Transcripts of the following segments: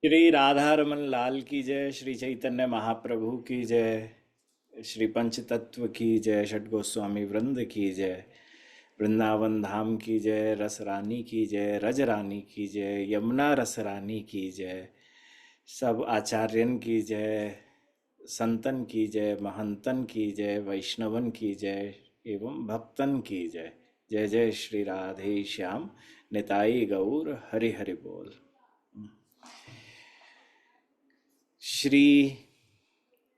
श्री राधा रमन लाल की जय। श्री चैतन्य महाप्रभु की जय। श्री पंच तत्व की जय। षट गोस्वामी वृंद की जय। वृंदावन धाम की जय। रस रानी की जय। रज रानी की जय। यमुना रस रानी की जय। सब आचार्यन की जय। संतन की जय। महंतन की जय। वैष्णवन की जय एवं भक्तन की जय। जय जय श्री राधे श्याम। निताई गौर हरि हरि बोल। श्री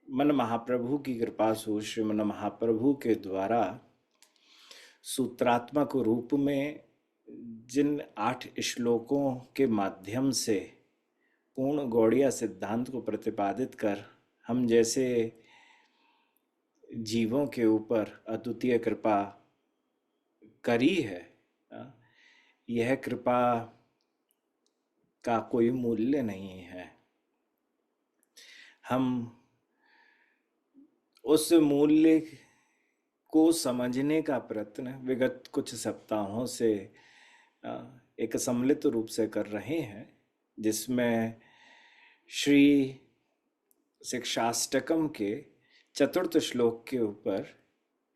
मन महाप्रभु की कृपा से श्री मन महाप्रभु के द्वारा सूत्रात्मक रूप में जिन 8 श्लोकों के माध्यम से पूर्ण गौड़िया सिद्धांत को प्रतिपादित कर हम जैसे जीवों के ऊपर अद्वितीय कृपा करी है, यह कृपा का कोई मूल्य नहीं है। हम उस मूल्य को समझने का प्रयत्न विगत कुछ सप्ताहों से एक सम्मिलित रूप से कर रहे हैं, जिसमें श्री शिक्षाष्टकम के चतुर्थ श्लोक के ऊपर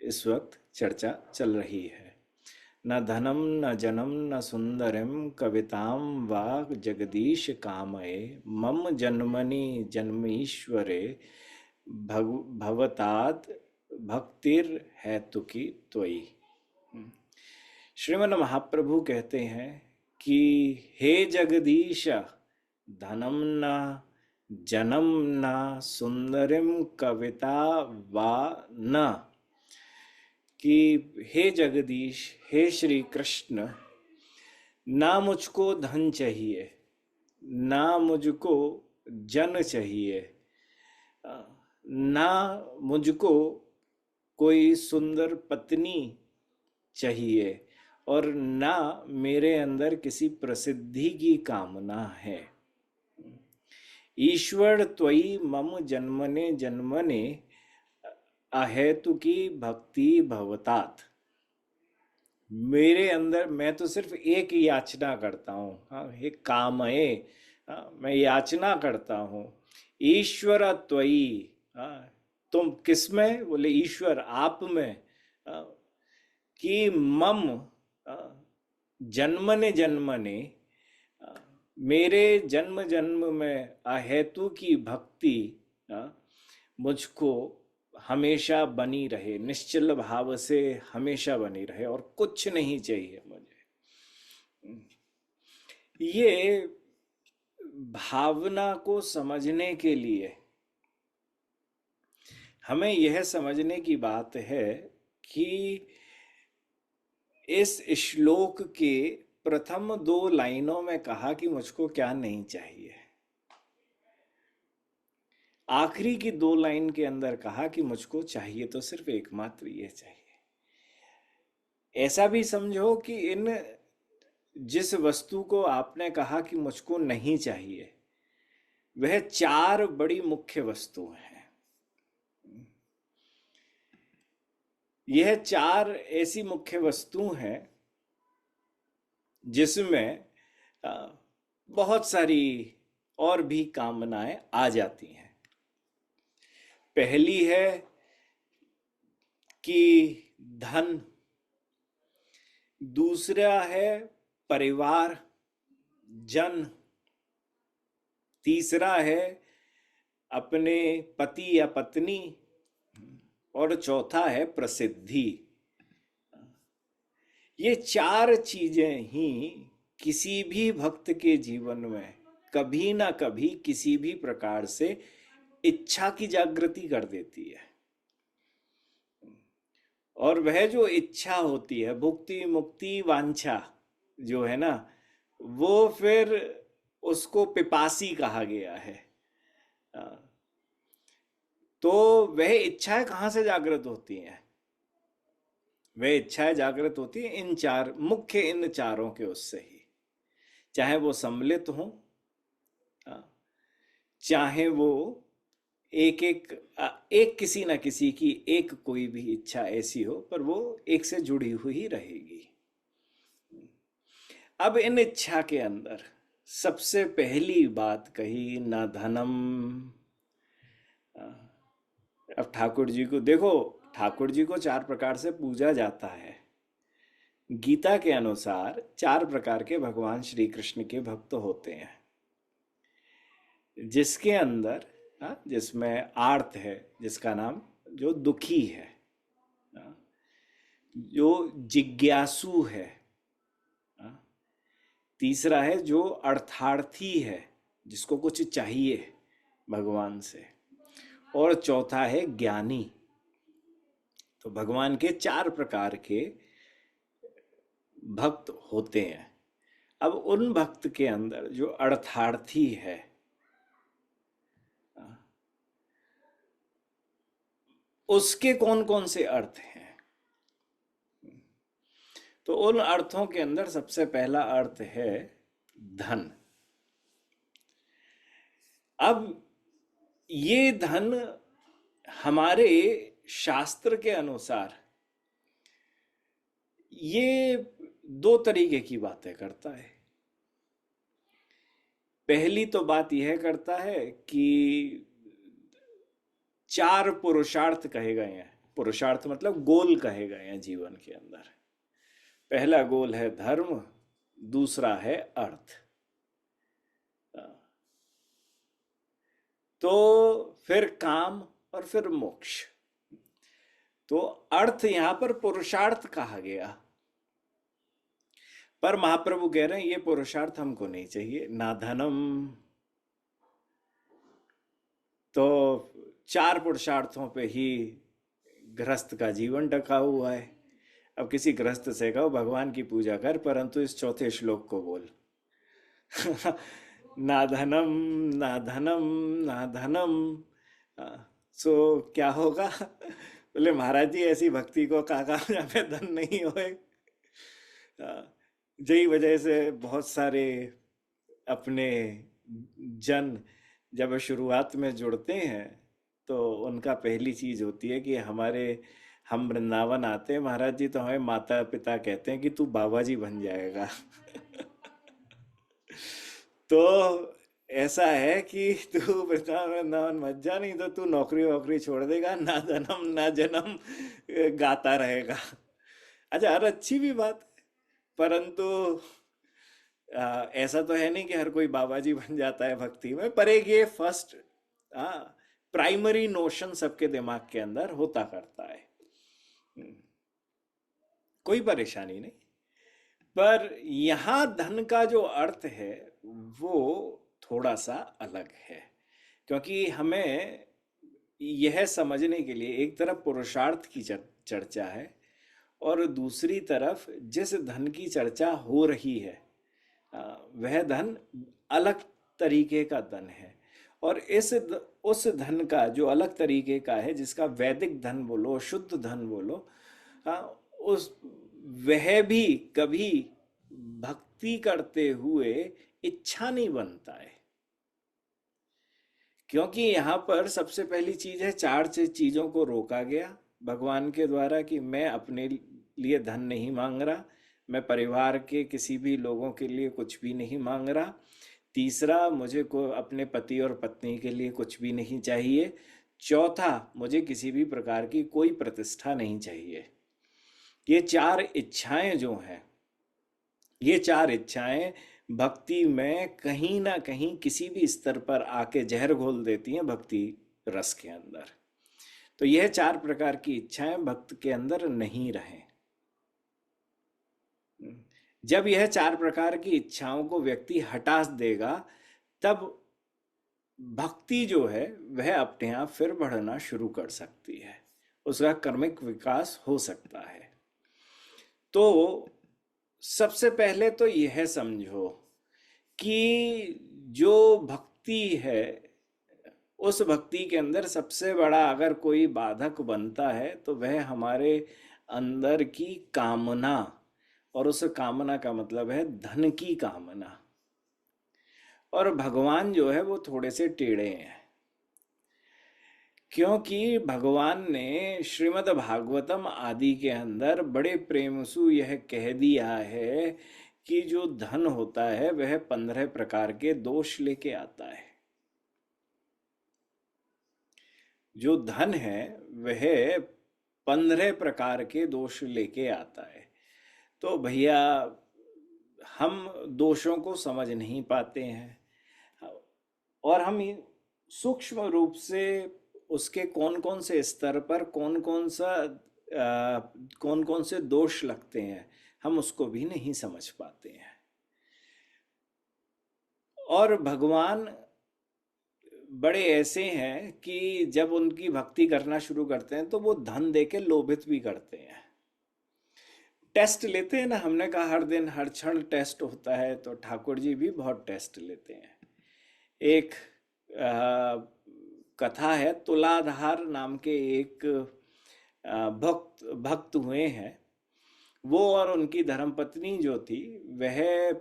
इस वक्त चर्चा चल रही है। न धनम न जनम न सुंदरम कविताम वाग जगदीश कामये मम जन्मनि जन्मीश्वरे भवताद भक्तिर हेतुकी त्वयि। श्रीमन महाप्रभु कहते हैं कि हे जगदीश, धनम न जनम न सुंदरिम कविता वा न, कि हे जगदीश, हे श्री कृष्ण, ना मुझको धन चाहिए, ना मुझको जन चाहिए, ना मुझको कोई सुंदर पत्नी चाहिए, और ना मेरे अंदर किसी प्रसिद्धि की कामना है। ईश्वर त्वयि मम जन्मने जन्मने अहेतुकी भक्ति भवतात। मेरे अंदर मैं तो सिर्फ एक ही याचना करता हूँ, हाँ, हे कामये, हाँ, मैं याचना करता हूँ। ईश्वर त्वयि, हाँ, तुम किस में? बोले ईश्वर आप में, हाँ, कि मम जन्मने जन्मने, मेरे जन्म जन्म में अहेतु की भक्ति मुझको हमेशा बनी रहे, निश्चल भाव से हमेशा बनी रहे, और कुछ नहीं चाहिए मुझे। ये भावना को समझने के लिए हमें यह समझने की बात है कि इस श्लोक के प्रथम 2 लाइनों में कहा कि मुझको क्या नहीं चाहिए, आखिरी की 2 लाइन के अंदर कहा कि मुझको चाहिए तो सिर्फ एकमात्र ये चाहिए। ऐसा भी समझो कि इन जिस वस्तु को आपने कहा कि मुझको नहीं चाहिए, वह 4 बड़ी मुख्य वस्तु हैं। यह 4 ऐसी मुख्य वस्तु हैं जिसमें बहुत सारी और भी कामनाएं आ जाती हैं। पहली है कि धन, दूसरा है परिवार, जन, तीसरा है अपने पति या पत्नी, और चौथा है प्रसिद्धि। ये 4 चीजें ही किसी भी भक्त के जीवन में कभी ना कभी किसी भी प्रकार से इच्छा की जागृति कर देती है। और वह जो इच्छा होती है, भुक्ति मुक्ति वांछा जो है ना, वो फिर उसको पिपासी कहा गया है। तो वह इच्छाएं कहाँ से जागृत होती हैं? वह इच्छाएं जागृत होती हैं इन 4 मुख्य, इन चारों के उससे ही, चाहे वो सम्मिलित हो, चाहे वो एक एक एक किसी ना किसी की एक कोई भी इच्छा ऐसी हो, पर वो एक से जुड़ी हुई ही रहेगी। अब इन इच्छा के अंदर सबसे पहली बात कही न धनम। अब ठाकुर जी को देखो, ठाकुर जी को चार प्रकार से पूजा जाता है। गीता के अनुसार चार प्रकार के भगवान श्री कृष्ण के भक्त होते हैं, जिसके अंदर जिसमें आर्त है, जिसका नाम जो दुखी है, हाँ, जो जिज्ञासु है, हाँ, तीसरा है जो अर्थार्थी है, जिसको कुछ चाहिए भगवान से, और चौथा है ज्ञानी। तो भगवान के चार प्रकार के भक्त होते हैं। अब उन भक्त के अंदर जो अर्थार्थी है, उसके कौन कौन से अर्थ हैं? तो उन अर्थों के अंदर सबसे पहला अर्थ है धन। अब ये धन हमारे शास्त्र के अनुसार ये दो तरीके की बातें करता है। पहली तो बात यह करता है कि चार पुरुषार्थ कहे गए हैं। पुरुषार्थ मतलब गोल कहे गए हैं जीवन के अंदर। पहला गोल है धर्म, दूसरा है अर्थ। तो फिर काम और फिर मोक्ष। तो अर्थ यहां पर पुरुषार्थ कहा गया, पर महाप्रभु कह रहे हैं ये पुरुषार्थ हमको नहीं चाहिए, ना धनम। तो चार पुरुषार्थों पे ही गृहस्थ का जीवन ढका हुआ है। अब किसी गृहस्थ से कहो भगवान की पूजा कर, परंतु इस चौथे श्लोक को बोल। ना धनम, ना धनम, ना धनम। सो क्या होगा? बोले महाराज जी ऐसी भक्ति को काका जहाँ पे धन नहीं होए। यही वजह से बहुत सारे अपने जन जब शुरुआत में जुड़ते हैं तो उनका पहली चीज होती है कि हम वृंदावन आते हैं महाराज जी, तो हमें माता पिता कहते हैं कि तू बाबा जी बन जाएगा। तो ऐसा है कि तू वृंदावन मत जा, नहीं तो तू नौकरी वोकरी छोड़ देगा, ना जन्म ना जन्म गाता रहेगा। अच्छा, और अच्छी भी बात है, परंतु ऐसा तो है नहीं कि हर कोई बाबा जी बन जाता है भक्ति में। पर एक ये फर्स्ट प्राइमरी नोशन सबके दिमाग के अंदर होता करता है। कोई परेशानी नहीं। पर यहां धन का जो अर्थ है वो थोड़ा सा अलग है, क्योंकि हमें यह समझने के लिए एक तरफ पुरुषार्थ की चर्चा है और दूसरी तरफ जिस धन की चर्चा हो रही है वह धन अलग तरीके का धन है। और उस धन का जो अलग तरीके का है, जिसका वैदिक धन बोलो, शुद्ध धन बोलो, उस वह भी कभी भक्ति करते हुए इच्छा नहीं बनता है। क्योंकि यहाँ पर सबसे पहली चीज है, चार चीजों को रोका गया भगवान के द्वारा कि मैं अपने लिए धन नहीं मांग रहा, मैं परिवार के किसी भी लोगों के लिए कुछ भी नहीं मांग रहा। तीसरा, मुझे को अपने पति और पत्नी के लिए कुछ भी नहीं चाहिए। चौथा, मुझे किसी भी प्रकार की कोई प्रतिष्ठा नहीं चाहिए। ये चार इच्छाएं जो हैं, ये चार इच्छाएं भक्ति में कहीं ना कहीं किसी भी स्तर पर आके जहर घोल देती हैं भक्ति रस के अंदर। तो यह चार प्रकार की इच्छाएं भक्त के अंदर नहीं रहें। जब यह चार प्रकार की इच्छाओं को व्यक्ति हटा देगा, तब भक्ति जो है वह अपने आप फिर बढ़ना शुरू कर सकती है, उसका कर्मिक विकास हो सकता है। तो सबसे पहले तो यह समझो कि जो भक्ति है, उस भक्ति के अंदर सबसे बड़ा अगर कोई बाधक बनता है तो वह हमारे अंदर की कामना, और उस कामना का मतलब है धन की कामना। और भगवान जो है वो थोड़े से टेढ़े हैं, क्योंकि भगवान ने श्रीमद् भागवतम आदि के अंदर बड़े प्रेम से यह कह दिया है कि जो धन होता है वह 15 प्रकार के दोष लेके आता है। जो धन है वह 15 प्रकार के दोष लेके आता है। तो भैया हम दोषों को समझ नहीं पाते हैं, और हम सूक्ष्म रूप से उसके कौन कौन से स्तर पर कौन कौन से दोष लगते हैं, हम उसको भी नहीं समझ पाते हैं। और भगवान बड़े ऐसे हैं कि जब उनकी भक्ति करना शुरू करते हैं तो वो धन देके लोभित भी करते हैं। टेस्ट लेते हैं ना, हमने कहा हर दिन हर क्षण टेस्ट होता है, तो ठाकुर जी भी बहुत टेस्ट लेते हैं। एक कथा है, तुलाधार नाम के एक भक्त भक्त हुए हैं। वो और उनकी धर्मपत्नी जो थी वह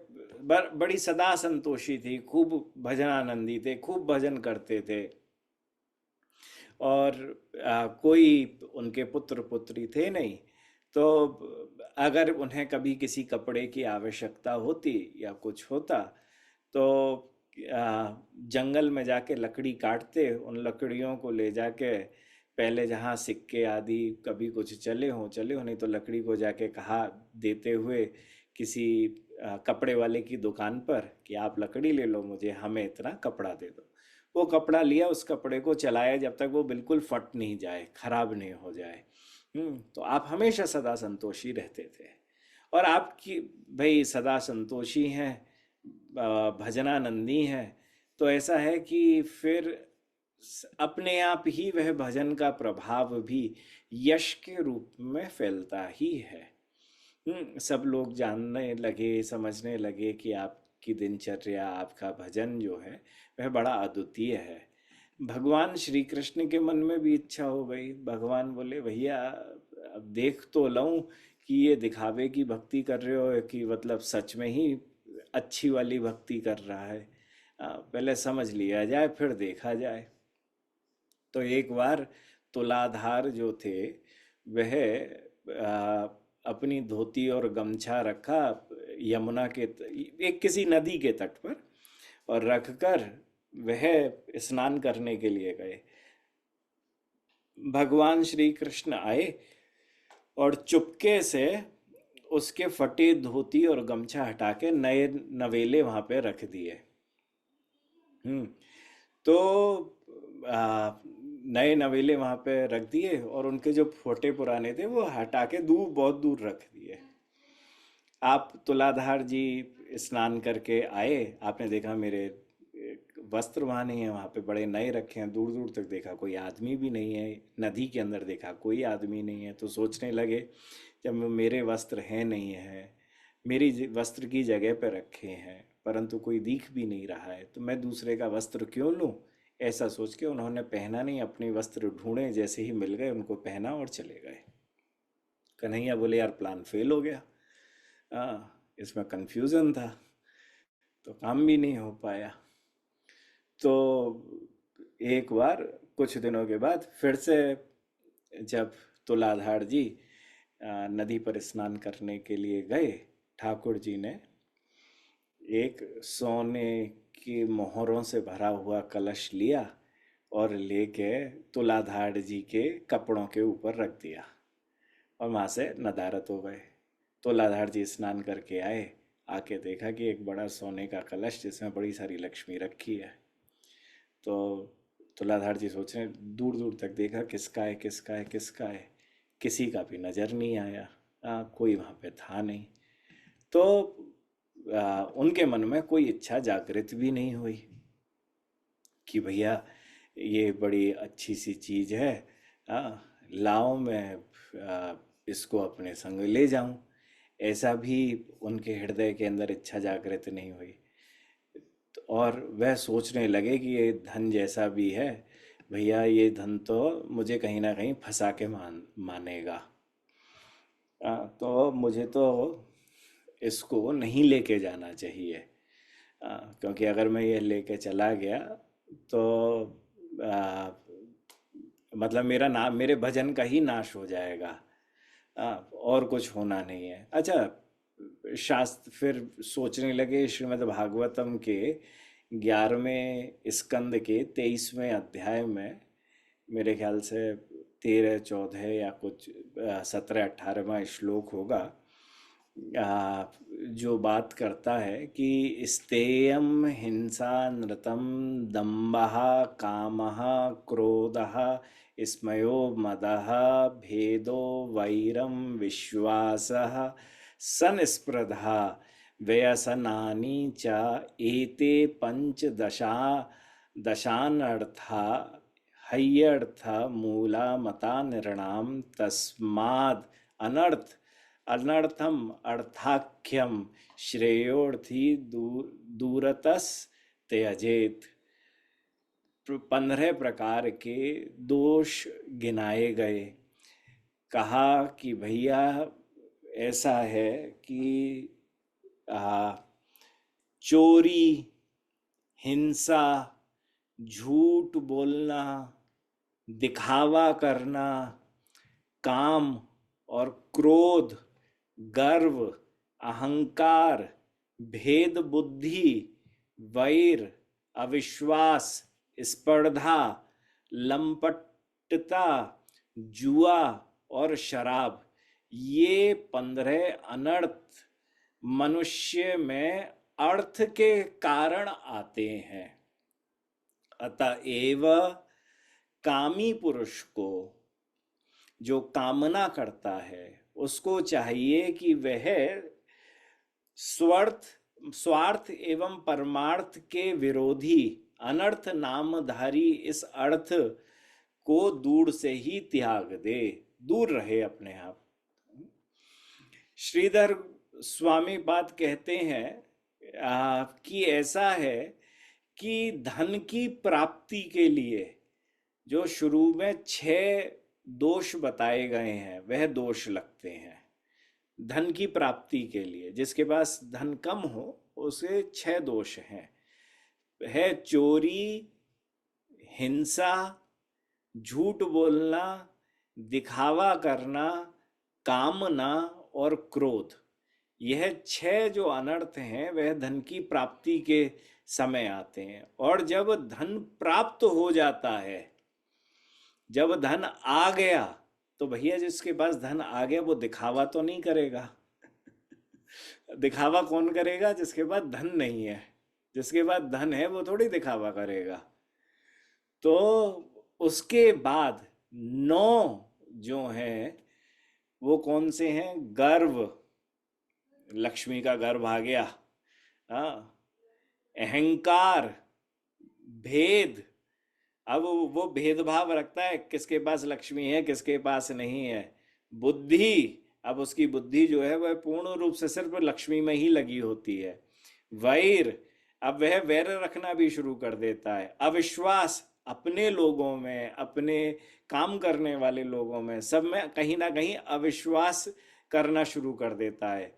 बड़ी सदा संतोषी थी, खूब भजनानंदी थे, खूब भजन करते थे। और कोई उनके पुत्र पुत्री थे नहीं, तो अगर उन्हें कभी किसी कपड़े की आवश्यकता होती या कुछ होता तो जंगल में जाके लकड़ी काटते, उन लकड़ियों को ले जाके पहले जहाँ सिक्के आदि कभी कुछ चले हों नहीं तो लकड़ी को जाके कहा देते हुए किसी कपड़े वाले की दुकान पर कि आप लकड़ी ले लो, मुझे हमें इतना कपड़ा दे दो। वो कपड़ा लिया, उस कपड़े को चलाया जब तक वो बिल्कुल फट नहीं जाए, खराब नहीं हो जाए। तो आप हमेशा सदा संतोषी रहते थे। और आपकी भाई सदा संतोषी हैं, भजनानंदी हैं, तो ऐसा है कि फिर अपने आप ही वह भजन का प्रभाव भी यश के रूप में फैलता ही है। सब लोग जानने लगे, समझने लगे कि आपकी दिनचर्या, आपका भजन जो है वह बड़ा अद्वितीय है। भगवान श्री कृष्ण के मन में भी इच्छा हो गई। भगवान बोले भैया अब देख तो लऊं कि ये दिखावे की भक्ति कर रहे हो कि मतलब सच में ही अच्छी वाली भक्ति कर रहा है। पहले समझ लिया जाए फिर देखा जाए। तो एक बार तुलाधार जो थे वह अपनी धोती और गमछा रखा यमुना के एक किसी नदी के तट पर, और रखकर वह स्नान करने के लिए गए। भगवान श्री कृष्ण आए और चुपके से उसके फटे धोती और गमछा हटा के नए नवेले वहां पे रख दिए। हम्म तो नए नवेले वहां पे रख दिए और उनके जो फोटे पुराने थे वो हटा के बहुत दूर रख दिए। आप तुलाधार जी स्नान करके आए, आपने देखा मेरे वस्त्र वहाँ नहीं है, वहाँ पे बड़े नए रखे हैं। दूर दूर तक देखा कोई आदमी भी नहीं है, नदी के अंदर देखा कोई आदमी नहीं है। तो सोचने लगे जब मेरे वस्त्र हैं नहीं है, मेरी वस्त्र की जगह पे रखे हैं परंतु कोई दिख भी नहीं रहा है, तो मैं दूसरे का वस्त्र क्यों लूं। ऐसा सोच के उन्होंने पहना नहीं, अपने वस्त्र ढूंढे, जैसे ही मिल गए उनको पहना और चले गए। कन्हैया बोले यार प्लान फेल हो गया, इसमें कंफ्यूजन था तो काम भी नहीं हो पाया। तो एक बार कुछ दिनों के बाद फिर से जब तुलाधार जी नदी पर स्नान करने के लिए गए, ठाकुर जी ने एक सोने की मोहरों से भरा हुआ कलश लिया और लेके तुलाधार जी के कपड़ों के ऊपर रख दिया और वहां से नदारत हो गए। तुलाधार जी स्नान करके आए, आके देखा कि एक बड़ा सोने का कलश जिसमें बड़ी सारी लक्ष्मी रखी है। तो तुलाधार जी सोच रहे, दूर दूर तक देखा किसका है किसका है किसका है, किसी का भी नज़र नहीं आया। कोई वहाँ पे था नहीं। तो उनके मन में कोई इच्छा जागृत भी नहीं हुई कि भैया ये बड़ी अच्छी सी चीज़ है, लाओ मैं इसको अपने संग ले जाऊं। ऐसा भी उनके हृदय के अंदर इच्छा जागृत नहीं हुई। और वह सोचने लगे कि ये धन जैसा भी है भैया, ये धन तो मुझे कहीं ना कहीं फंसा के मानेगा। तो मुझे तो इसको नहीं लेके जाना चाहिए। क्योंकि अगर मैं ये लेके चला गया तो आ, मतलब मेरा नाम, मेरे भजन का ही नाश हो जाएगा। और कुछ होना नहीं है। अच्छा, शास्त्र फिर सोचने लगे श्रीमद् भागवतम के 11वें स्कंद के 23वें अध्याय में, मेरे ख्याल से 13 14 या कुछ 17 18वां श्लोक होगा, जो बात करता है कि स्तेयम हिंसा नृतम दम्भः कामः क्रोधः स्मयो मदः भेदो वैरम विश्वासः संस्पर्धा व्यसनानि च एते पंचदशा दशानर्था हय्यर्थ मूला मता निर्णाम तस्माद् अनर्थ अनर्थम अर्थाख्यम श्रेयोर्थी दूरतस त्यजेत। 15 प्रकार के दोष गिनाए गए। कहा कि भैया ऐसा है कि चोरी, हिंसा, झूठ बोलना, दिखावा करना, काम और क्रोध, गर्व, अहंकार, भेद बुद्धि, वैर, अविश्वास, स्पर्धा, लंपटता, जुआ और शराब, ये 15 अनर्थ मनुष्य में अर्थ के कारण आते हैं। अतएव कामी पुरुष को, जो कामना करता है, उसको चाहिए कि वह स्वार्थ एवं परमार्थ के विरोधी अनर्थ नामधारी इस अर्थ को दूर से ही त्याग दे, दूर रहे अपने आप। श्रीधर स्वामी बात कहते हैं कि ऐसा है कि धन की प्राप्ति के लिए जो शुरू में 6 दोष बताए गए हैं, वह दोष लगते हैं धन की प्राप्ति के लिए। जिसके पास धन कम हो उसे 6 दोष हैं, है चोरी, हिंसा, झूठ बोलना, दिखावा करना, कामना और क्रोध। यह 6 जो अनर्थ हैं वह धन की प्राप्ति के समय आते हैं। और जब धन प्राप्त हो जाता है, जब धन आ गया, तो भैया जिसके पास धन आ गया वो दिखावा तो नहीं करेगा। दिखावा कौन करेगा? जिसके पास धन नहीं है। जिसके पास धन है वो थोड़ी दिखावा करेगा। तो उसके बाद 9 जो हैं वो कौन से हैं? गर्व, लक्ष्मी का गर्व आ गया। अहंकार, भेद, अब वो भेदभाव रखता है किसके पास लक्ष्मी है किसके पास नहीं है। बुद्धि, अब उसकी बुद्धि जो है वह पूर्ण रूप से सिर्फ लक्ष्मी में ही लगी होती है। वैर, अब वह वैर रखना भी शुरू कर देता है। अविश्वास, अपने लोगों में, अपने काम करने वाले लोगों में, सब में कहीं ना कहीं अविश्वास करना शुरू कर देता है।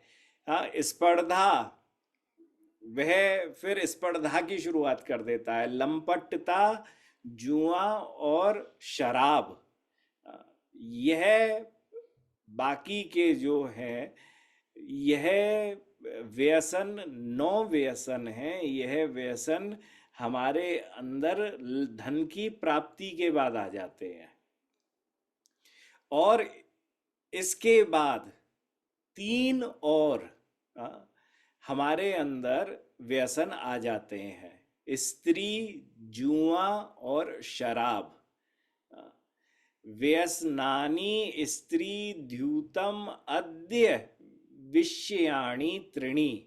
हाँ, स्पर्धा, वह फिर स्पर्धा की शुरुआत कर देता है। लंपटता, जुआ और शराब, यह बाकी के जो हैं, यह व्यसन 9 व्यसन हैं। यह व्यसन हमारे अंदर धन की प्राप्ति के बाद आ जाते हैं। और इसके बाद 3 और हमारे अंदर व्यसन आ जाते हैं। स्त्री, जुआ और शराब। व्यसनानि स्त्री द्यूतम अद्य विषयाणि त्रीणि।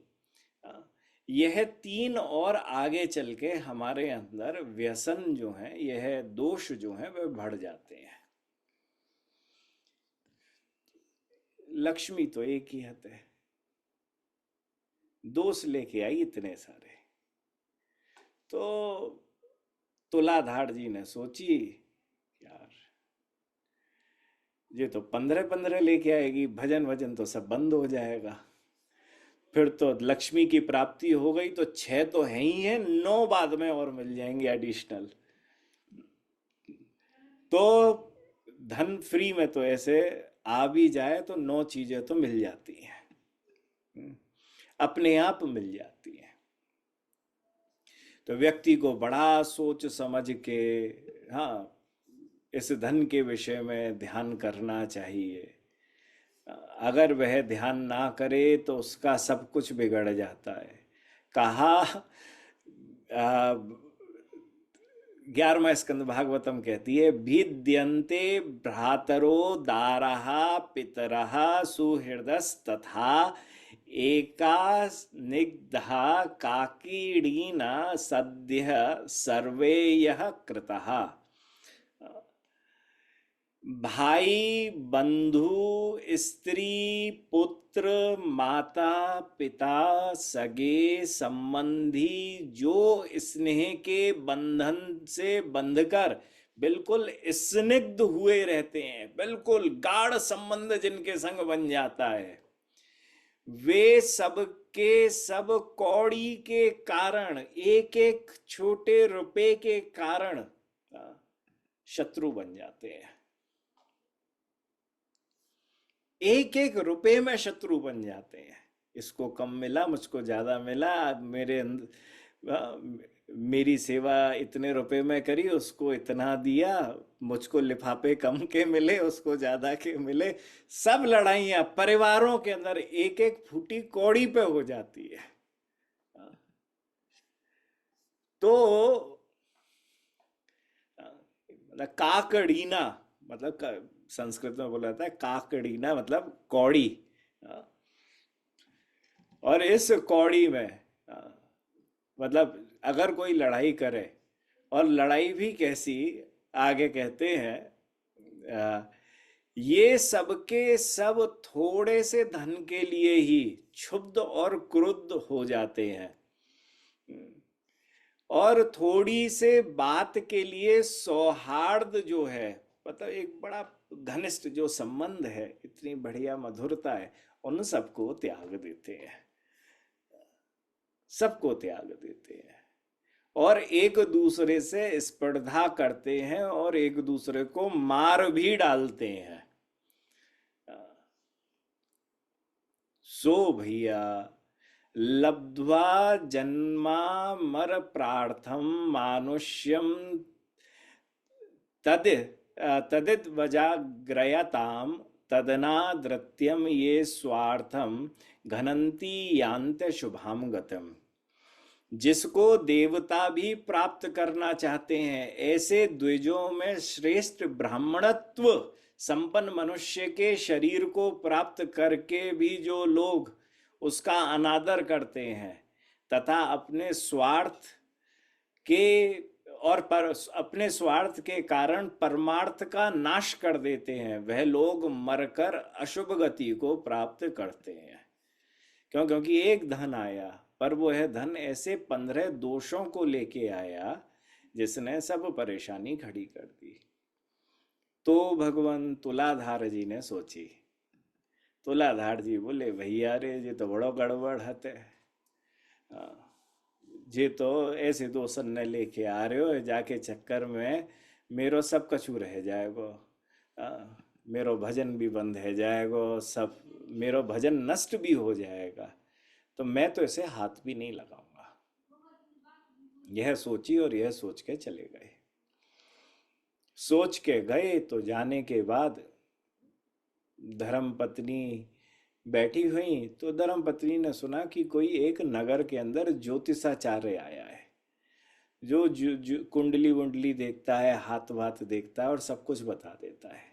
यह 3 और आगे चल के हमारे अंदर व्यसन जो है, यह दोष जो है वह बढ़ जाते हैं। लक्ष्मी तो एक ही है, दोष लेके आई इतने सारे। तो तुलाधार जी ने सोची, यार ये तो 15 लेके आएगी, भजन वजन तो सब बंद हो जाएगा। फिर तो लक्ष्मी की प्राप्ति हो गई तो 6 तो है ही है, 9 बाद में और मिल जाएंगे एडिशनल। तो धन फ्री में तो ऐसे आ भी जाए तो 9 चीजें तो मिल जाती हैं। अपने आप मिल जाती है। तो व्यक्ति को बड़ा सोच समझ के, हाँ, इस धन के विषय में ध्यान करना चाहिए। अगर वह ध्यान ना करे तो उसका सब कुछ बिगड़ जाता है। कहा, 11वां स्कंद भागवतम कहती है, भिद्यन्ते भ्रातरो दारः पितरः सुहृदस् तथा एका स्निग्धः काकीडीन सद्यः सर्वे यः कृतः। भाई, बंधु, स्त्री, पुत्र, माता, पिता, सगे संबंधी जो स्नेह के बंधन से बंधकर बिल्कुल स्निग्ध हुए रहते हैं, बिल्कुल गाढ़ संबंध जिनके संग बन जाता है, वे सब के सब कौड़ी के कारण, एक एक छोटे रुपए के कारण शत्रु बन जाते हैं। एक एक रुपए में शत्रु बन जाते हैं। इसको कम मिला, मुझको ज्यादा मिला, मेरी सेवा इतने रुपए में करी, उसको इतना दिया, मुझको लिफाफे कम के मिले, उसको ज्यादा के मिले। सब लड़ाइयां परिवारों के अंदर एक एक फूटी कौड़ी पे हो जाती है। तो काकड़ीना मतलब संस्कृत में बोला जाता है काकड़ीना मतलब कौड़ी। और इस कौड़ी में मतलब अगर कोई लड़ाई करे, और लड़ाई भी कैसी, आगे कहते हैं, ये सबके सब थोड़े से धन के लिए ही क्षुब्ध और क्रुद्ध हो जाते हैं, और थोड़ी से बात के लिए सौहार्द जो है, मतलब एक बड़ा घनिष्ठ जो संबंध है, इतनी बढ़िया मधुरता है, उन सबको त्याग देते हैं, सबको त्याग देते हैं, और एक दूसरे से स्पर्धा करते हैं, और एक दूसरे को मार भी डालते हैं। सो भैया, लब्ध्वा जन्मा मर प्रार्थम मानुष्यम तदित वजाग्रयताम तदनादृत्यम ये स्वार्थम घनंती यान्त शुभाम गतम। जिसको देवता भी प्राप्त करना चाहते हैं, ऐसे द्विजों में श्रेष्ठ ब्राह्मणत्व संपन्न मनुष्य के शरीर को प्राप्त करके भी जो लोग उसका अनादर करते हैं, तथा अपने स्वार्थ के अपने स्वार्थ के कारण परमार्थ का नाश कर देते हैं, वह लोग मरकर अशुभ गति को प्राप्त करते हैं। क्योंकि एक धन आया, पर वो है धन ऐसे 15 दोषों को लेके आया जिसने सब परेशानी खड़ी कर दी। तो भगवान तुलाधार जी ने सोची। तुलाधार जी बोले, भैया रे ये तो बड़ो गड़बड़ हते, जे तो ऐसे दोसन ने लेके आ रहे हो, जाके चक्कर में मेरो सब कछु रह जाएगो, मेरो भजन भी बंद है जाएगो, सब मेरो भजन नष्ट भी हो जाएगा, तो मैं तो इसे हाथ भी नहीं लगाऊंगा। यह सोची और यह सोच के चले गए। सोच के गए तो जाने के बाद धर्म पत्नी बैठी हुई, तो धर्म पत्नी ने सुना कि कोई एक नगर के अंदर ज्योतिषाचार्य आया है, जो कुंडली वुंडली देखता है, हाथ वाथ देखता है और सब कुछ बता देता है।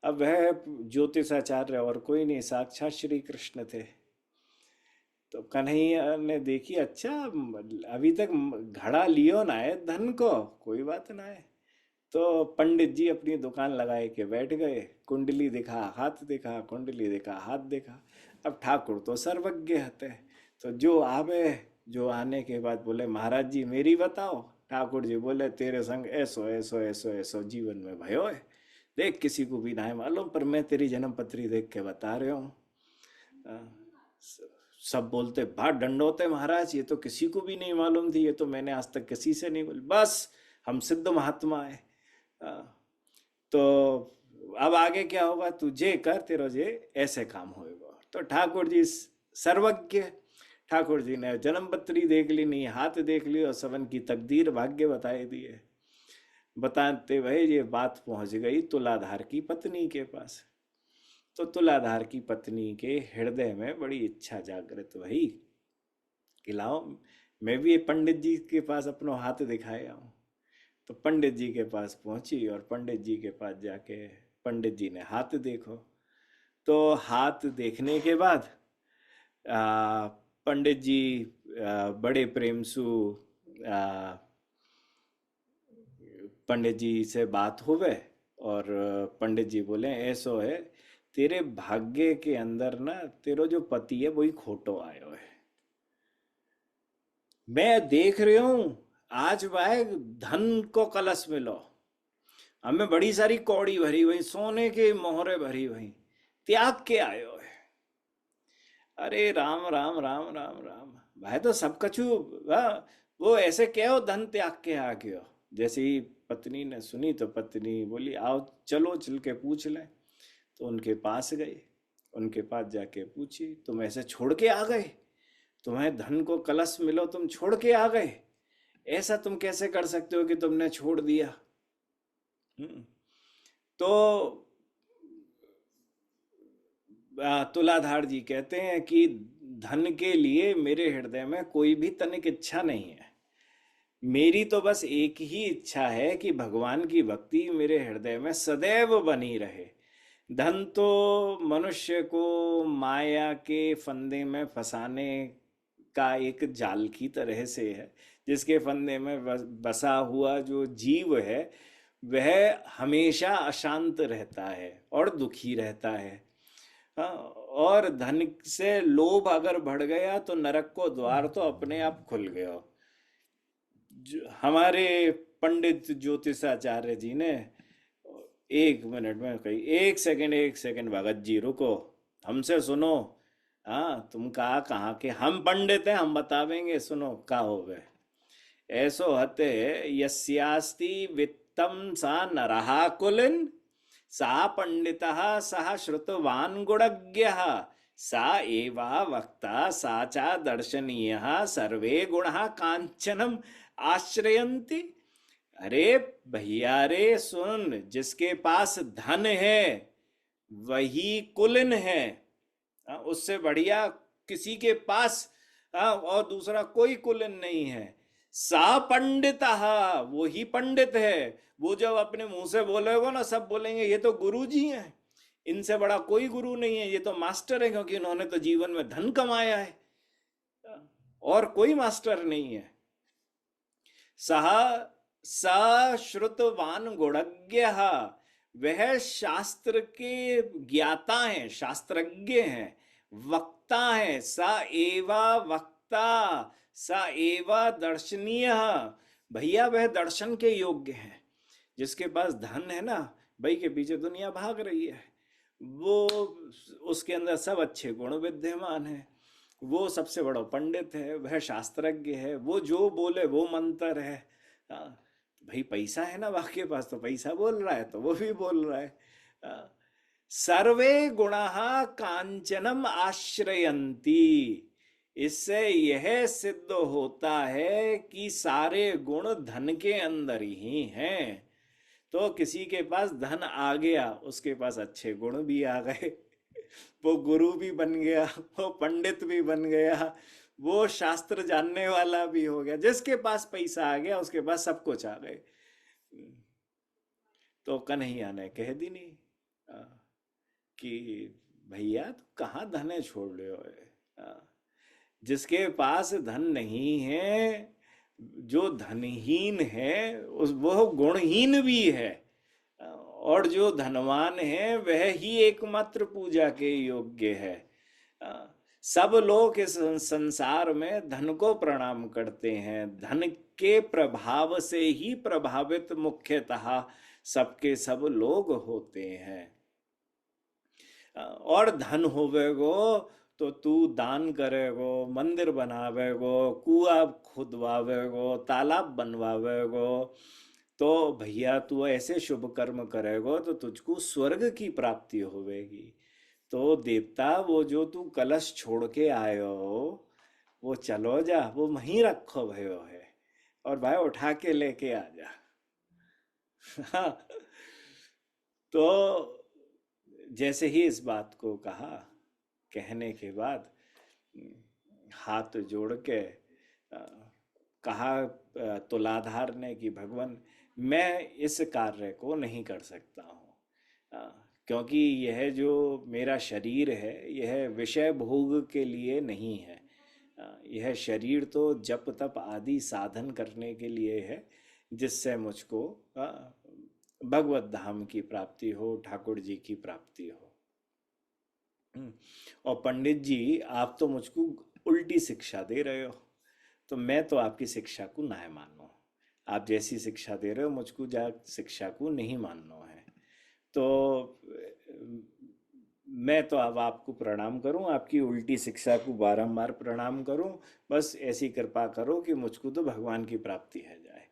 अब वह ज्योतिषाचार्य और कोई नहीं, साक्षात श्री कृष्ण थे। तो कन्हैया ने देखी, अच्छा अभी तक घड़ा लियो ना है धन को, कोई बात ना है। तो पंडित जी अपनी दुकान लगाए के बैठ गए, कुंडली दिखा हाथ दिखा, कुंडली दिखा हाथ दिखा। अब ठाकुर तो सर्वज्ञ हते, तो जो आवे, जो आने के बाद बोले, महाराज जी मेरी बताओ। ठाकुर जी बोले, तेरे संग ऐसो ऐसो ऐसो ऐसो जीवन में भयो है, देख किसी को भी ना है मालूम, पर मैं तेरी जन्म पत्री देख के बता रहा हूँ। सब बोलते, भाट दंडोते महाराज, ये तो किसी को भी नहीं मालूम थी, ये तो मैंने आज तक किसी से नहीं बोली, बस हम सिद्ध महात्मा है। तो अब आगे क्या होगा, तुझे कर, तेरो जे ऐसे काम होएगा। तो ठाकुर जी सर्वज्ञ। ठाकुर जी ने जन्म पत्री देख ली, नहीं हाथ देख ली, और सबन की तकदीर भाग्य बताए दिए। बताते हुए ये बात पहुंच गई तुलाधार की पत्नी के पास। तो तुलाधार की पत्नी के हृदय में बड़ी इच्छा जागृत हुई कि लाओ मैं भी पंडित जी के पास अपना हाथ दिखाया हूँ। तो पंडित जी के पास पहुंची, और पंडित जी के पास जाके पंडित जी ने हाथ देखो। तो हाथ देखने के बाद पंडित जी बड़े प्रेम सु पंडित जी से बात हुए, और पंडित जी बोले ऐसो है, तेरे भाग्य के अंदर ना तेरो जो पति है वही खोटो आयो है। मैं देख रही हूं आज वह धन को कलश में लो, हमें बड़ी सारी कौड़ी भरी हुई, सोने के मोहरे भरी हुई, त्याग के आयो है। अरे राम राम राम राम राम, भाई तो सब कछु वो ऐसे कहो धन त्याग के आ गयो। जैसे ही पत्नी ने सुनी तो पत्नी बोली आओ चलो चल के पूछ लें। तो उनके पास गए, उनके पास जाके पूछी तुम ऐसे छोड़ के आ गए, तुम्हें धन को कलश मिलो तुम छोड़ के आ गए, ऐसा तुम कैसे कर सकते हो कि तुमने छोड़ दिया। तो तुलाधार जी कहते हैं कि धन के लिए मेरे हृदय में कोई भी तनिक इच्छा नहीं है। मेरी तो बस एक ही इच्छा है कि भगवान की भक्ति मेरे हृदय में सदैव बनी रहे। धन तो मनुष्य को माया के फंदे में फंसाने का एक जाल की तरह से है। जिसके फंदे में बसा हुआ जो जीव है वह हमेशा अशांत रहता है और दुखी रहता है। हाँ, और धन से लोभ अगर बढ़ गया तो नरक को द्वार तो अपने आप खुल गया। हमारे पंडित ज्योतिषाचार्य जी ने 1 मिनट में कही, एक सेकंड भगत जी रुको, हमसे सुनो। हाँ तुम कहाँ के, हम पंडित हैं हम बतावेंगे, सुनो का हो गए। ऐसो हते यस्यास्ति वित्तम सा नरहा कुलिन, सा पंडितः सः श्रुतवान् गुणज्ञः, सा एवा वक्ता सा चा दर्शनीयः, सर्वे गुणः कांचनम आश्रयन्ति। अरे भैया रे सुन, जिसके पास धन है वही कुलीन है। उससे बढ़िया किसी के पास और दूसरा कोई कुलीन नहीं है। सा पंडित, वो ही पंडित है। वो जब अपने मुंह से बोलेगा ना सब बोलेंगे ये तो गुरु जी हैं, इनसे बड़ा कोई गुरु नहीं है, ये तो मास्टर है, क्योंकि इन्होंने तो जीवन में धन कमाया है, और कोई मास्टर नहीं है। सह सश्रुतवान गुणज्ञ, वह शास्त्र के ज्ञाता हैं, शास्त्रज्ञ हैं, वक्ता है। स एवा वक्ता स एवा दर्शनीय, भैया वह दर्शन के योग्य है। जिसके पास धन है ना, भाई के पीछे दुनिया भाग रही है, वो उसके अंदर सब अच्छे गुण विद्यमान है, वो सबसे बड़ा पंडित है, वह शास्त्रज्ञ है, वो जो बोले वो मंत्र है। भाई पैसा है ना वाके पास, तो पैसा बोल रहा है तो वो भी बोल रहा है। सर्वे गुणाः कांचनम आश्रयन्ति, इससे यह सिद्ध होता है कि सारे गुण धन के अंदर ही हैं। तो किसी के पास धन आ गया, उसके पास अच्छे गुण भी आ गए, वो गुरु भी बन गया, वो पंडित भी बन गया, वो शास्त्र जानने वाला भी हो गया। जिसके पास पैसा आ गया उसके पास सब कुछ आ गए। तो कन्हैया ने कह दी नहीं कि भैया तू कहाँ धने छोड़ रहे हो। जिसके पास धन नहीं है, जो धनहीन है उस वो गुणहीन भी है, और जो धनवान है वह ही एकमात्र पूजा के योग्य है। सब लोग इस संसार में धन को प्रणाम करते हैं, धन के प्रभाव से ही प्रभावित मुख्यतः सबके सब लोग होते हैं। और धन होवेगो तो तू दान करेगो, मंदिर बनावेगो, कुआं खुदवावेगो, तालाब बनवावेगो, तो भैया तू ऐसे शुभ कर्म करेगो तो तुझको स्वर्ग की प्राप्ति होवेगी। तो देवता वो जो तू कलश छोड़ के आयो, वो चलो जा, वो वहीं रखो भयो है, और भाई उठा के लेके आ जा। हाँ। तो जैसे ही इस बात को कहा, कहने के बाद हाथ जोड़ के कहा तुलाधार ने कि भगवान, मैं इस कार्य को नहीं कर सकता हूँ, क्योंकि यह जो मेरा शरीर है यह विषय भोग के लिए नहीं है। यह शरीर तो जप तप आदि साधन करने के लिए है, जिससे मुझको भगवत धाम की प्राप्ति हो, ठाकुर जी की प्राप्ति हो। और पंडित जी, आप तो मुझको उल्टी शिक्षा दे रहे हो, तो मैं तो आपकी शिक्षा को ना मानो। आप जैसी शिक्षा दे रहे हो मुझको जा शिक्षा को नहीं मानना है। तो मैं तो अब आपको प्रणाम करूं, आपकी उल्टी शिक्षा को बारंबार प्रणाम करूं। बस ऐसी कृपा करो कि मुझको तो भगवान की प्राप्ति है जाए।